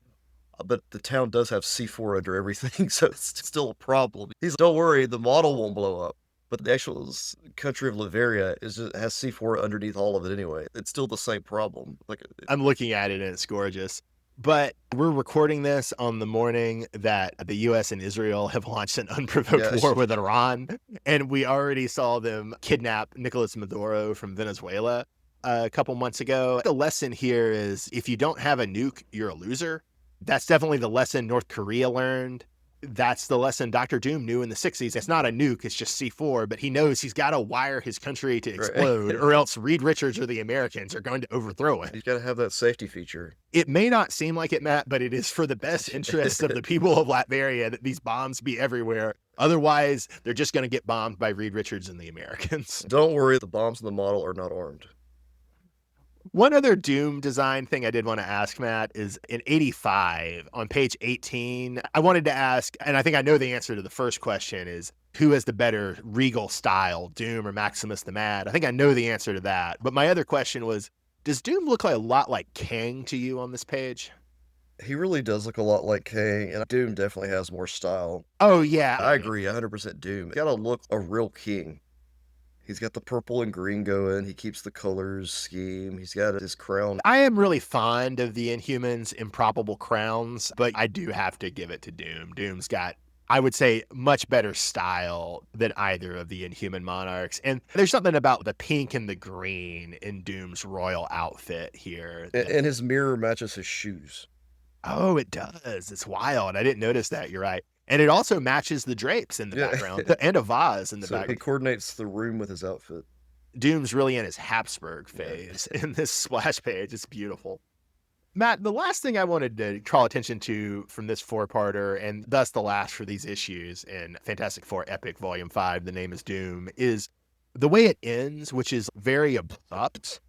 But the town does have C4 under everything, so it's still a problem. Don't worry, the model won't blow up. But the actual country of Latveria has C4 underneath all of it anyway. It's still the same problem. I'm looking at it and it's gorgeous. But we're recording this on the morning that the U.S. and Israel have launched an unprovoked war with Iran. And we already saw them kidnap Nicolas Maduro from Venezuela a couple months ago. The lesson here is if you don't have a nuke, you're a loser. That's definitely the lesson North Korea learned. That's the lesson Dr. Doom knew in the 60s. It's not a nuke, it's just C4, but he knows he's got to wire his country to Right. explode, or else Reed Richards or the Americans are going to overthrow it. He's got to have that safety feature. It may not seem like it, Matt, but it is for the best interest of the people of Latveria that these bombs be everywhere. Otherwise, they're just going to get bombed by Reed Richards and the Americans. Don't worry, the bombs in the model are not armed. One other Doom design thing I did want to ask, Matt, is in 85 on page 18. I wanted to ask, and I think I know the answer to the first question is who has the better regal style, Doom or Maximus the Mad? I think I know the answer to that. But my other question was, does Doom look like a lot like Kang to you on this page? He really does look a lot like Kang, and Doom definitely has more style. Oh, yeah. I agree, 100% Doom. He's got to look a real king. He's got the purple and green going. He keeps the colors scheme. He's got his crown. I am really fond of the Inhumans' improbable crowns, but I do have to give it to Doom. Doom's got, I would say, much better style than either of the Inhuman monarchs. And there's something about the pink and the green in Doom's royal outfit here. And his mirror matches his shoes. Oh, it does. It's wild. I didn't notice that. You're right. And it also matches the drapes in the background and a vase in the background. He coordinates the room with his outfit. Doom's really in his Habsburg phase in this splash page. It's beautiful. Matt, the last thing I wanted to draw attention to from this four-parter, and thus the last for these issues in Fantastic Four Epic Volume 5, The Name is Doom, is the way it ends, which is very abrupt.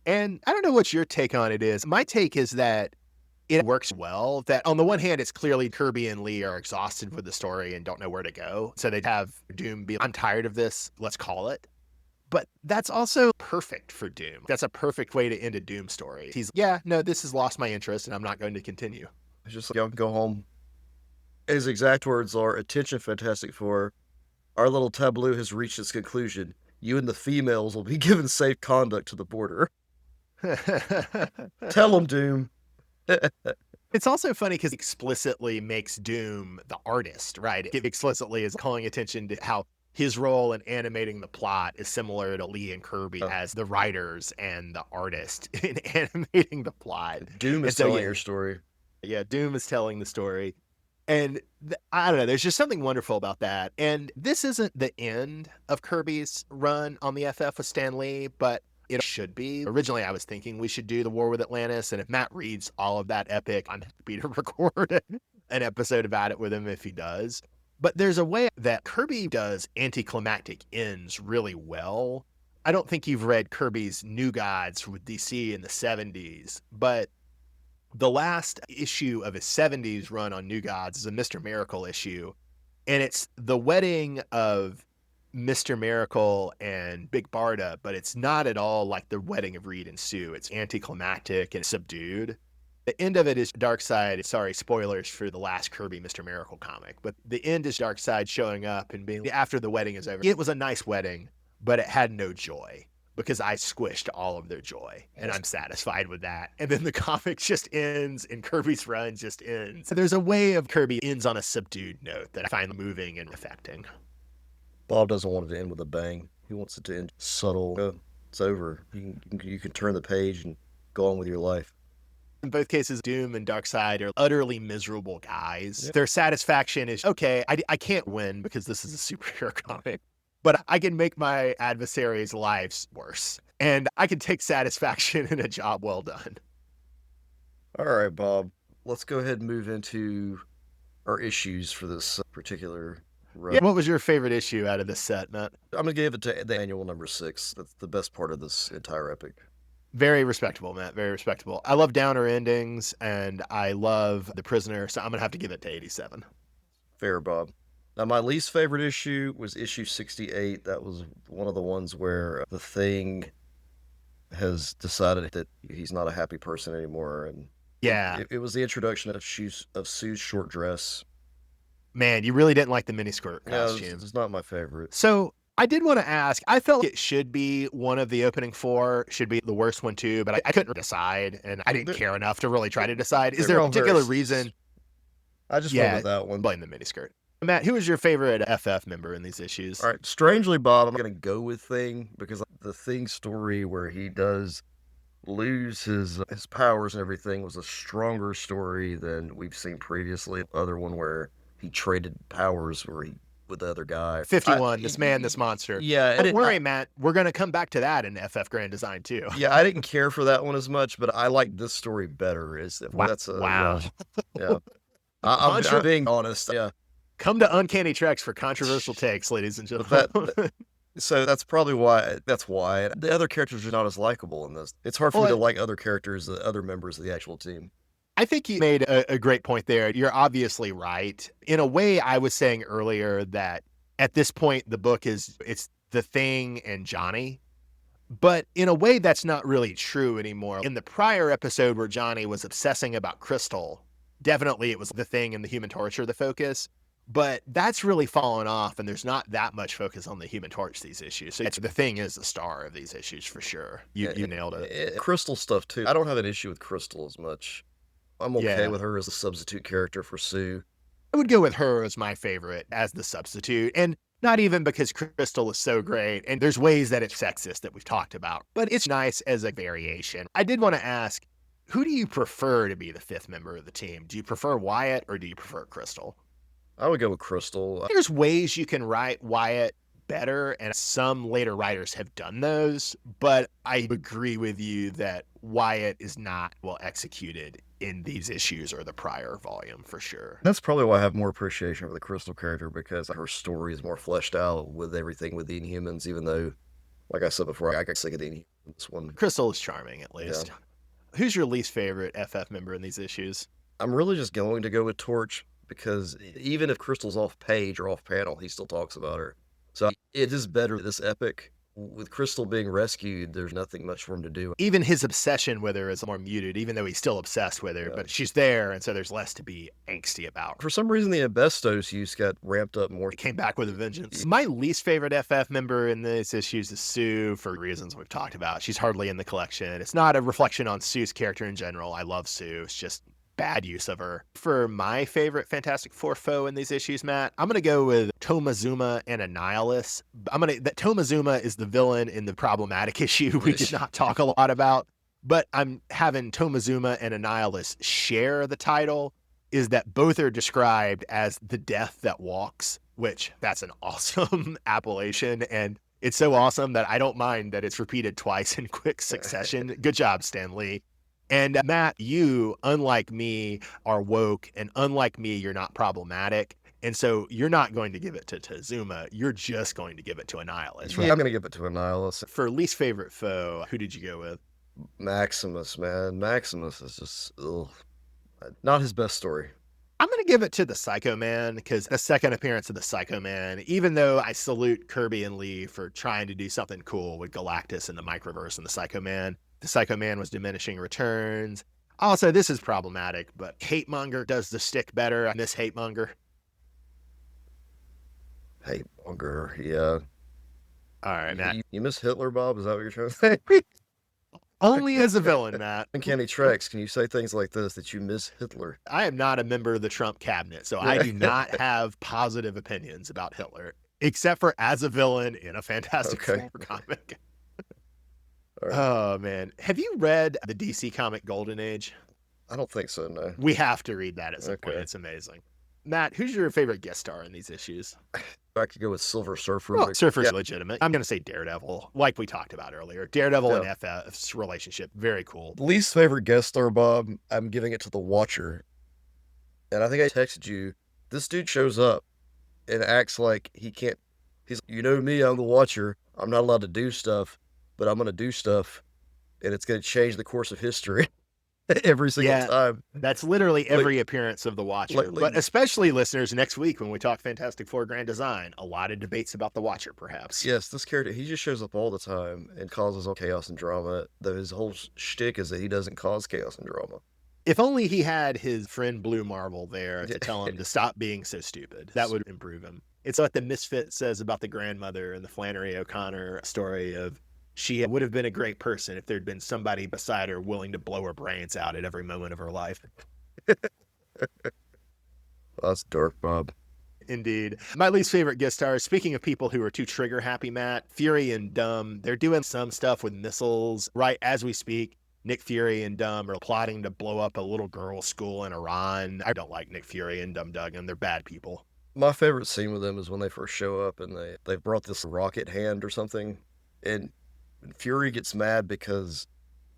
And I don't know what your take on it is. My take is that it works well, that on the one hand, it's clearly Kirby and Lee are exhausted with the story and don't know where to go. So they'd have Doom be, I'm tired of this, let's call it. But that's also perfect for Doom. That's a perfect way to end a Doom story. He's, this has lost my interest and I'm not going to continue. It's just like, y'all can go home. His exact words are, attention, Fantastic Four. Our little tableau has reached its conclusion. You and the females will be given safe conduct to the border. Tell them, Doom. It's also funny because it explicitly makes Doom the artist, right? It explicitly is calling attention to how his role in animating the plot is similar to Lee and Kirby as the writers and the artist in animating the plot. Doom is telling your story. Yeah, Doom is telling the story. And I don't know, there's just something wonderful about that. And this isn't the end of Kirby's run on the FF with Stan Lee, but it should be. Originally, I was thinking we should do the War with Atlantis, and if Matt reads all of that epic, I'm happy to record an episode about it with him if he does. But there's a way that Kirby does anticlimactic ends really well. I don't think you've read Kirby's New Gods with DC in the 70s, but the last issue of his 70s run on New Gods is a Mr. Miracle issue, and it's the wedding of Mr. Miracle and Big Barda, but it's not at all like the wedding of Reed and Sue. It's anticlimactic and subdued. The end of it is Darkseid. Sorry, spoilers for the last Kirby Mr. Miracle comic, but the end is Darkseid showing up and being, after the wedding is over, it was a nice wedding, but it had no joy because I squished all of their joy, and I'm satisfied with that. And then the comic just ends, and Kirby's run just ends. There's a way of Kirby ends on a subdued note that I find moving and affecting. Bob doesn't want it to end with a bang. He wants it to end subtle. It's over. You can turn the page and go on with your life. In both cases, Doom and Darkseid are utterly miserable guys. Yeah. Their satisfaction is, okay, I can't win because this is a superhero comic, but I can make my adversaries' lives worse. And I can take satisfaction in a job well done. All right, Bob. Let's go ahead and move into our issues for this particular run. Yeah, what was your favorite issue out of this set, Matt? I'm going to give it to the annual number 6. That's the best part of this entire epic. Very respectable, Matt. Very respectable. I love downer endings, and I love The Prisoner, so I'm going to have to give it to 87. Fair, Bob. Now, my least favorite issue was issue 68. That was one of the ones where the Thing has decided that he's not a happy person anymore. And yeah, it was the introduction of Sue's short dress. Man, you really didn't like the miniskirt costume. Yeah, it's not my favorite. So I did want to ask, I felt it should be one of the opening 4, should be the worst one too, but I couldn't decide, and I didn't care enough to really try to decide. Is there a particular reason? I just went with that one. Blame the miniskirt. Matt, who was your favorite FF member in these issues? All right, strangely, Bob, I'm going to go with Thing, because the Thing story where he does lose his powers and everything was a stronger story than we've seen previously. The other one where he traded powers where he with the other guy. 51, this man, this monster. Yeah, Don't worry, Matt. We're going to come back to that in FF Grand Design too. yeah, I didn't care for that one as much, but I like this story better. Wow. That's a Wow. yeah. I'm being honest. Yeah, Come to Uncanny Treks for controversial takes, ladies and but gentlemen. so that's probably why. That's why the other characters are not as likable in this. It's hard for me to like other characters, other members of the actual team. I think you made a great point there. You're obviously right. In a way, I was saying earlier that at this point, the book it's the Thing and Johnny. But in a way, that's not really true anymore. In the prior episode where Johnny was obsessing about Crystal, definitely it was the Thing and the Human Torch are the focus. But that's really fallen off, and there's not that much focus on the Human Torch these issues. So the Thing is the star of these issues for sure. You nailed it. Crystal stuff too. I don't have an issue with Crystal as much. I'm okay with her as a substitute character for Sue. I would go with her as my favorite as the substitute. And not even because Crystal is so great, and there's ways that it's sexist that we've talked about, but it's nice as a variation. I did want to ask, who do you prefer to be the fifth member of the team? Do you prefer Wyatt or do you prefer Crystal? I would go with Crystal. There's ways you can write Wyatt better, and some later writers have done those, but I agree with you that Wyatt is not well executed in these issues or the prior volume for sure. That's probably why I have more appreciation for the Crystal character, because her story is more fleshed out with everything with the Inhumans, even though, like I said before, I got sick of the Inhumans. This one. Crystal is charming, at least. Yeah. Who's your least favorite FF member in these issues? I'm really just going to go with Torch, because even if Crystal's off page or off panel, he still talks about her. So it is better this epic. With Crystal being rescued, there's nothing much for him to do. Even his obsession with her is more muted, even though he's still obsessed with her, but she's there, and so there's less to be angsty about. For some reason, the asbestos use got ramped up more. It came back with a vengeance. My least favorite FF member in this issues is Sue, for reasons we've talked about. She's hardly in the collection. It's not a reflection on Sue's character in general. I love Sue. It's just bad use of her. For my favorite Fantastic Four foe in these issues, Matt, I'm going to go with Tomazuma and Annihilus. That Tomazuma is the villain in the problematic issue we did not talk a lot about, but I'm having Tomazuma and Annihilus share the title, is that both are described as the death that walks, which that's an awesome appellation, and it's so awesome that I don't mind that it's repeated twice in quick succession. Good job, Stan Lee. And Matt, you, unlike me, are woke, and unlike me, you're not problematic. And so you're not going to give it to Tazuma. You're just going to give it to Annihilus, right? Yeah, I'm going to give it to Annihilus. For least favorite foe, who did you go with? Maximus, man. Maximus is just, not his best story. I'm going to give it to the Psycho Man, because the second appearance of the Psycho Man, even though I salute Kirby and Lee for trying to do something cool with Galactus and the Microverse and the Psycho Man was diminishing returns. Also, this is problematic, but Hate Monger does the stick better. I miss Hate Monger. Hate Monger, yeah. All right, Matt. You miss Hitler, Bob? Is that what you're trying to say? Only as a villain, Matt. Uncanny Treks, can you say things like this, that you miss Hitler? I am not a member of the Trump cabinet, so I do not have positive opinions about Hitler, except for as a villain in a Fantastic Four comic. Right. Oh, man. Have you read the DC comic Golden Age? I don't think so, no. We have to read that at some point. It's amazing. Matt, who's your favorite guest star in these issues? I could go with Silver Surfer. Well, Surfer's legitimate. I'm going to say Daredevil, like we talked about earlier. Daredevil and FF's relationship, very cool. Least favorite guest star, Bob, I'm giving it to The Watcher. And I think I texted you, this dude shows up and acts like he can't. He's, you know me, I'm The Watcher. I'm not allowed to do stuff, but I'm going to do stuff, and it's going to change the course of history. Every single time. That's literally every appearance of the Watcher. But especially, listeners, next week when we talk Fantastic Four Grand Design, a lot of debates about the Watcher, perhaps. Yes, this character, he just shows up all the time and causes all chaos and drama. Though his whole shtick is that he doesn't cause chaos and drama. If only he had his friend Blue Marble there to tell him to stop being so stupid. That would improve him. It's what the Misfit says about the grandmother in the Flannery O'Connor story of, she would have been a great person if there'd been somebody beside her willing to blow her brains out at every moment of her life. That's dark, Bob. Indeed. My least favorite guest stars, speaking of people who are too trigger happy, Matt, Fury and Dumb, they're doing some stuff with missiles right as we speak. Nick Fury and Dumb are plotting to blow up a little girls' school in Iran. I don't like Nick Fury and Dumb Duggan. They're bad people. My favorite scene with them is when they first show up and they've brought this rocket hand or something, and Fury gets mad because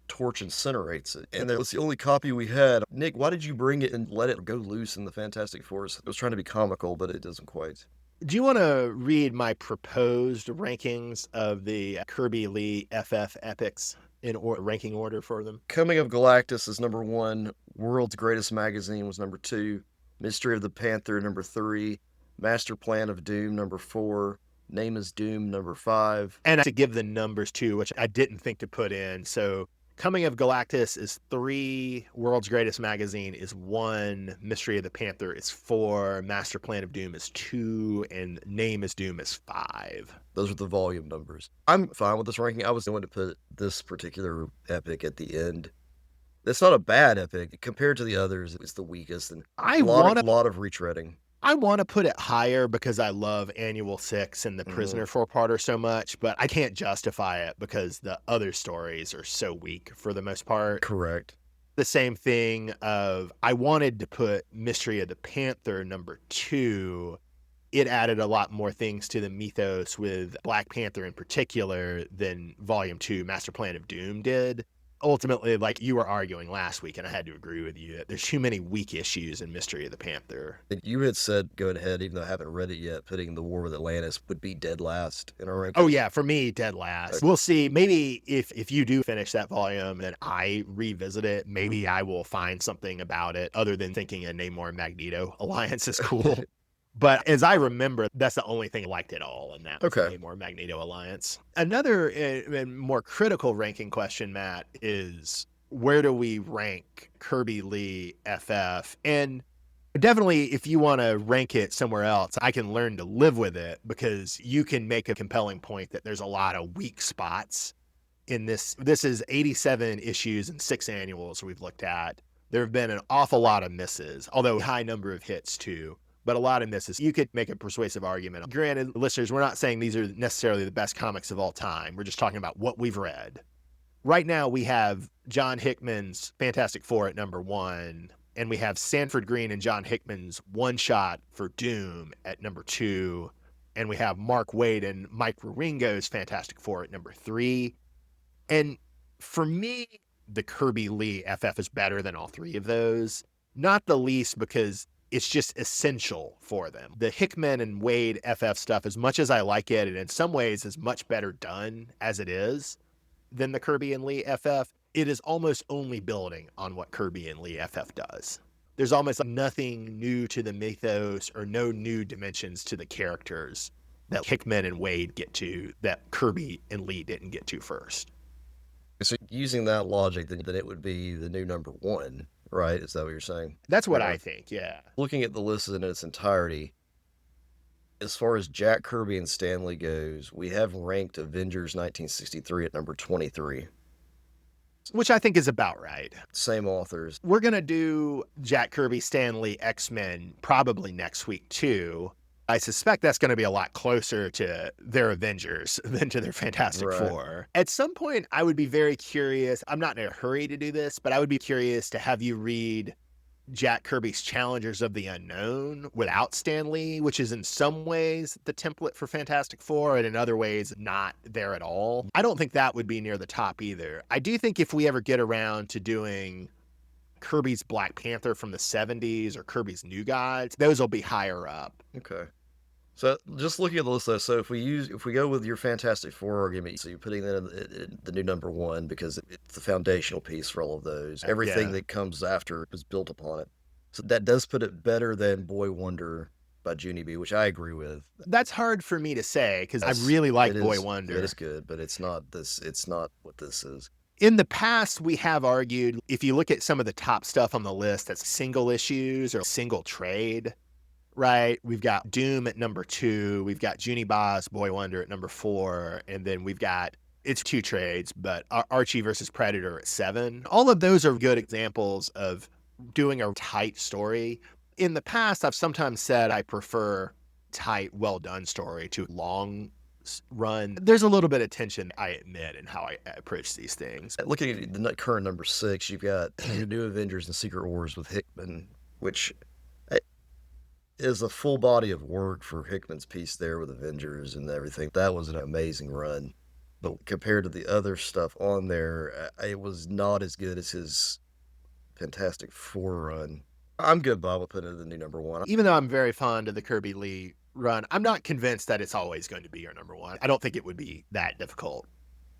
Torch incinerates it, and that was the only copy we had. Nick, why did you bring it and let it go loose in the Fantastic Four? It was trying to be comical, but it doesn't quite. Do you want to read my proposed rankings of the Kirby Lee FF epics in ranking order for them? Coming of Galactus is number 1. World's Greatest Magazine was number 2. Mystery of the Panther, number 3. Master Plan of Doom, number 4. Name is Doom, number 5. And to give the numbers too, which I didn't think to put in. So Coming of Galactus is 3, World's Greatest Magazine is 1, Mystery of the Panther is 4, Master Plan of Doom is 2, and Name is Doom is 5. Those are the volume numbers. I'm fine with this ranking. I was going to put this particular epic at the end. It's not a bad epic. Compared to the others, it's the weakest, and a lot of retreading. I want to put it higher because I love Annual 6 and the Prisoner 4-parter so much, but I can't justify it because the other stories are so weak for the most part. Correct. The same thing of I wanted to put Mystery of the Panther number 2. It added a lot more things to the mythos with Black Panther in particular than Volume 2 Master Plan of Doom did. Ultimately, like you were arguing last week, and I had to agree with you, there's too many weak issues in Mystery of the Panther. You had said, go ahead, even though I haven't read it yet, putting The War with Atlantis would be dead last in our rankings. Oh, yeah, for me, dead last. Okay. We'll see. Maybe if you do finish that volume and I revisit it, maybe I will find something about it other than thinking a Namor Magneto alliance is cool. But as I remember, that's the only thing I liked at all in that Namor Magneto alliance. Another and more critical ranking question, Matt, is where do we rank Kirby Lee FF? And definitely, if you want to rank it somewhere else, I can learn to live with it because you can make a compelling point that there's a lot of weak spots in this. This is 87 issues and 6 annuals we've looked at. There have been an awful lot of misses, although a high number of hits too. But a lot of misses. You could make a persuasive argument. Granted, listeners, we're not saying these are necessarily the best comics of all time. We're just talking about what we've read. Right now, we have John Hickman's Fantastic Four at number 1, and we have Sanford Green and John Hickman's one-shot for Doom at number 2, and we have Mark Waid and Mike Wieringo's Fantastic Four at number 3. And for me, the Kirby Lee FF is better than all 3 of those, not the least because it's just essential for them. The Hickman and Waid FF stuff, as much as I like it, and in some ways is much better done as it is than the Kirby and Lee FF, it is almost only building on what Kirby and Lee FF does. There's almost nothing new to the mythos or no new dimensions to the characters that Hickman and Waid get to that Kirby and Lee didn't get to first. So using that logic, then it would be the new number 1. Right? Is that what you're saying? That's what I think, yeah. Looking at the list in its entirety, as far as Jack Kirby and Stan Lee goes, we have ranked Avengers 1963 at number 23. Which I think is about right. Same authors. We're going to do Jack Kirby, Stan Lee, X-Men probably next week too. I suspect that's going to be a lot closer to their Avengers than to their Fantastic Four. At some point, I would be very curious. I'm not in a hurry to do this, but I would be curious to have you read Jack Kirby's Challengers of the Unknown without Stan Lee, which is in some ways the template for Fantastic Four and in other ways not there at all. I don't think that would be near the top either. I do think if we ever get around to doing Kirby's Black Panther from the 70s or Kirby's New Gods, those will be higher up. Okay. So just looking at the list though, so if we go with your Fantastic Four argument, so you're putting that in the new number 1 because it's the foundational piece for all of those. Everything that comes after is built upon it. So that does put it better than Boy Wonder by Junie B, which I agree with. That's hard for me to say because I really like Boy Wonder. It is good, but it's not what this is. In the past, we have argued, if you look at some of the top stuff on the list, that's single issues or single trade, right? We've got Doom at number 2. We've got Junie Ba's Boy Wonder at number 4. And then we've got, it's 2 trades, but Archie versus Predator at 7. All of those are good examples of doing a tight story. In the past, I've sometimes said I prefer tight, well-done story to long run, there's a little bit of tension, I admit, in how I approach these things. Looking at the current number 6, you've got your New Avengers and Secret Wars with Hickman, which eh, is a full body of work for Hickman's piece there with Avengers and everything. That was an amazing run. But compared to the other stuff on there, it was not as good as his Fantastic Four run. I'm good, Bob, with putting it in the new number 1. Even though I'm very fond of the Kirby Lee run, I'm not convinced that it's always going to be your number one. I don't think it would be that difficult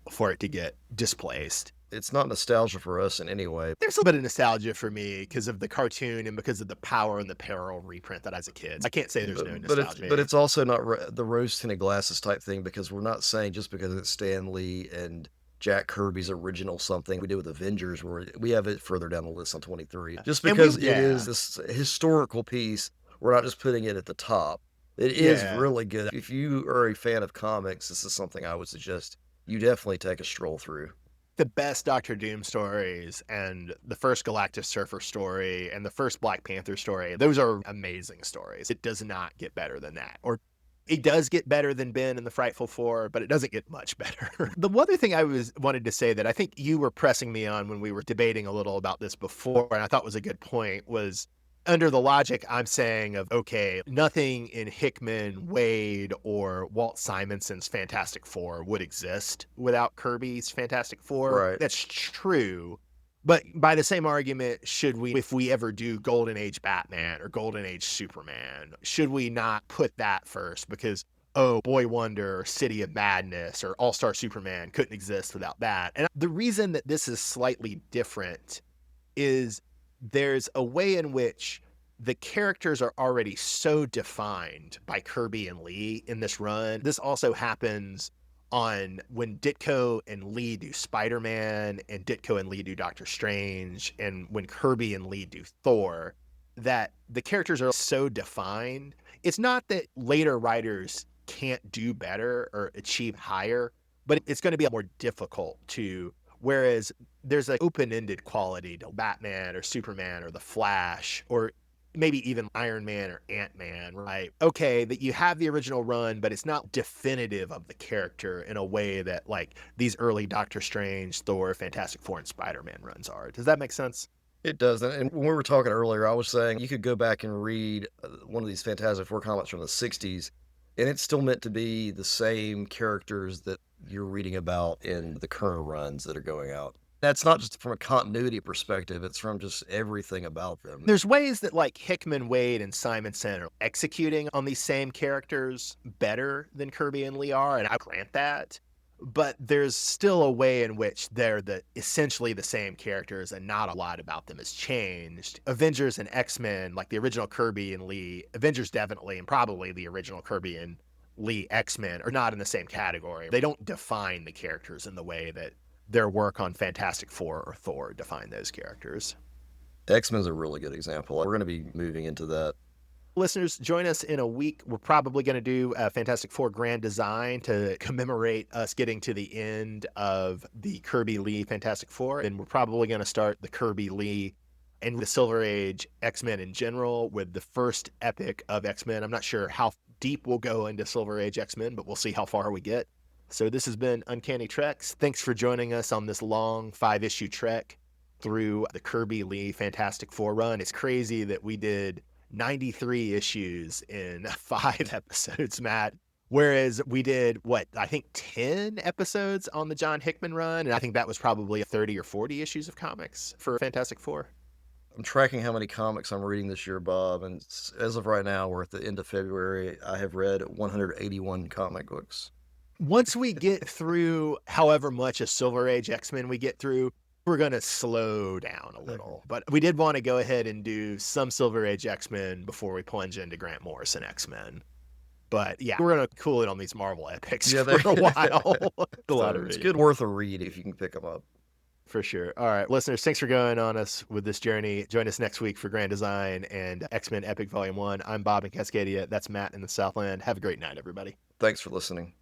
for it to get displaced. It's not nostalgia for us in any way. There's a bit of nostalgia for me because of the cartoon and because of the Power and the Peril reprint that as a kid. I can't say there's no nostalgia. But it's also not the rose tinted glasses type thing, because we're not saying just because it's Stan Lee and Jack Kirby's original something we did with Avengers, where we have it further down the list on 23. Just because it is this historical piece, we're not just putting it at the top. It is really good. If you are a fan of comics, this is something I would suggest you definitely take a stroll through. The best Doctor Doom stories and the first Galactic Surfer story and the first Black Panther story, those are amazing stories. It does not get better than that. Or it does get better than Ben and the Frightful Four, but it doesn't get much better. The other thing I wanted to say that I think you were pressing me on when we were debating a little about this before, and I thought was a good point, was under the logic I'm saying of, okay, nothing in Hickman, Wade, or Walt Simonson's Fantastic Four would exist without Kirby's Fantastic Four. Right. That's true. But by the same argument, if we ever do Golden Age Batman or Golden Age Superman, should we not put that first? Because, oh, Boy Wonder or City of Madness or All-Star Superman couldn't exist without that. And the reason that this is slightly different is there's a way in which the characters are already so defined by Kirby and Lee in this run. This also happens on when Ditko and Lee do Spider-Man and Ditko and Lee do Doctor Strange, and when Kirby and Lee do Thor, that the characters are so defined. It's not that later writers can't do better or achieve higher, but it's going to be more difficult to. Whereas there's an open-ended quality to Batman or Superman or The Flash or maybe even Iron Man or Ant-Man, right? Okay, that you have the original run, but it's not definitive of the character in a way that like these early Doctor Strange, Thor, Fantastic Four, and Spider-Man runs are. Does that make sense? It does. And when we were talking earlier, I was saying you could go back and read one of these Fantastic Four comics from the 60s, and it's still meant to be the same characters that you're reading about in the current runs that are going out. That's not just from a continuity perspective, it's from just everything about them. There's ways that like Hickman, Wade, and Simonson are executing on these same characters better than Kirby and Lee are, and I grant that. But there's still a way in which they're essentially the same characters and not a lot about them has changed. Avengers and X-Men, like the original Kirby and Lee, Avengers definitely, and probably the original Kirby and Lee X-Men are not in the same category. They don't define the characters in the way that their work on Fantastic Four or Thor define those characters. X-Men's a really good example. We're going to be moving into that. Listeners, join us in a week. We're probably going to do a Fantastic Four Grand Design to commemorate us getting to the end of the Kirby Lee Fantastic Four. And we're probably going to start the Kirby Lee and the Silver Age X-Men in general with the first epic of X-Men. I'm not sure how deep we'll go into Silver Age X-Men, but we'll see how far we get. So this has been Uncanny Treks. Thanks for joining us on this long 5-issue trek through the Kirby Lee Fantastic Four run. It's crazy that we did 93 issues in 5 episodes, Matt. Whereas we did, I think 10 episodes on the John Hickman run. And I think that was probably 30 or 40 issues of comics for Fantastic Four. I'm tracking how many comics I'm reading this year, Bob. And as of right now, we're at the end of February. I have read 181 comic books. Once we get through however much a Silver Age X-Men we get through, we're going to slow down a little. But we did want to go ahead and do some Silver Age X-Men before we plunge into Grant Morrison X-Men. But yeah, we're going to cool it on these Marvel epics for a while. It's good worth a read if you can pick them up. For sure. All right, listeners, thanks for going on us with this journey. Join us next week for Grand Design and X-Men Epic Volume 1. I'm Bob in Cascadia. That's Matt in the Southland. Have a great night, everybody. Thanks for listening.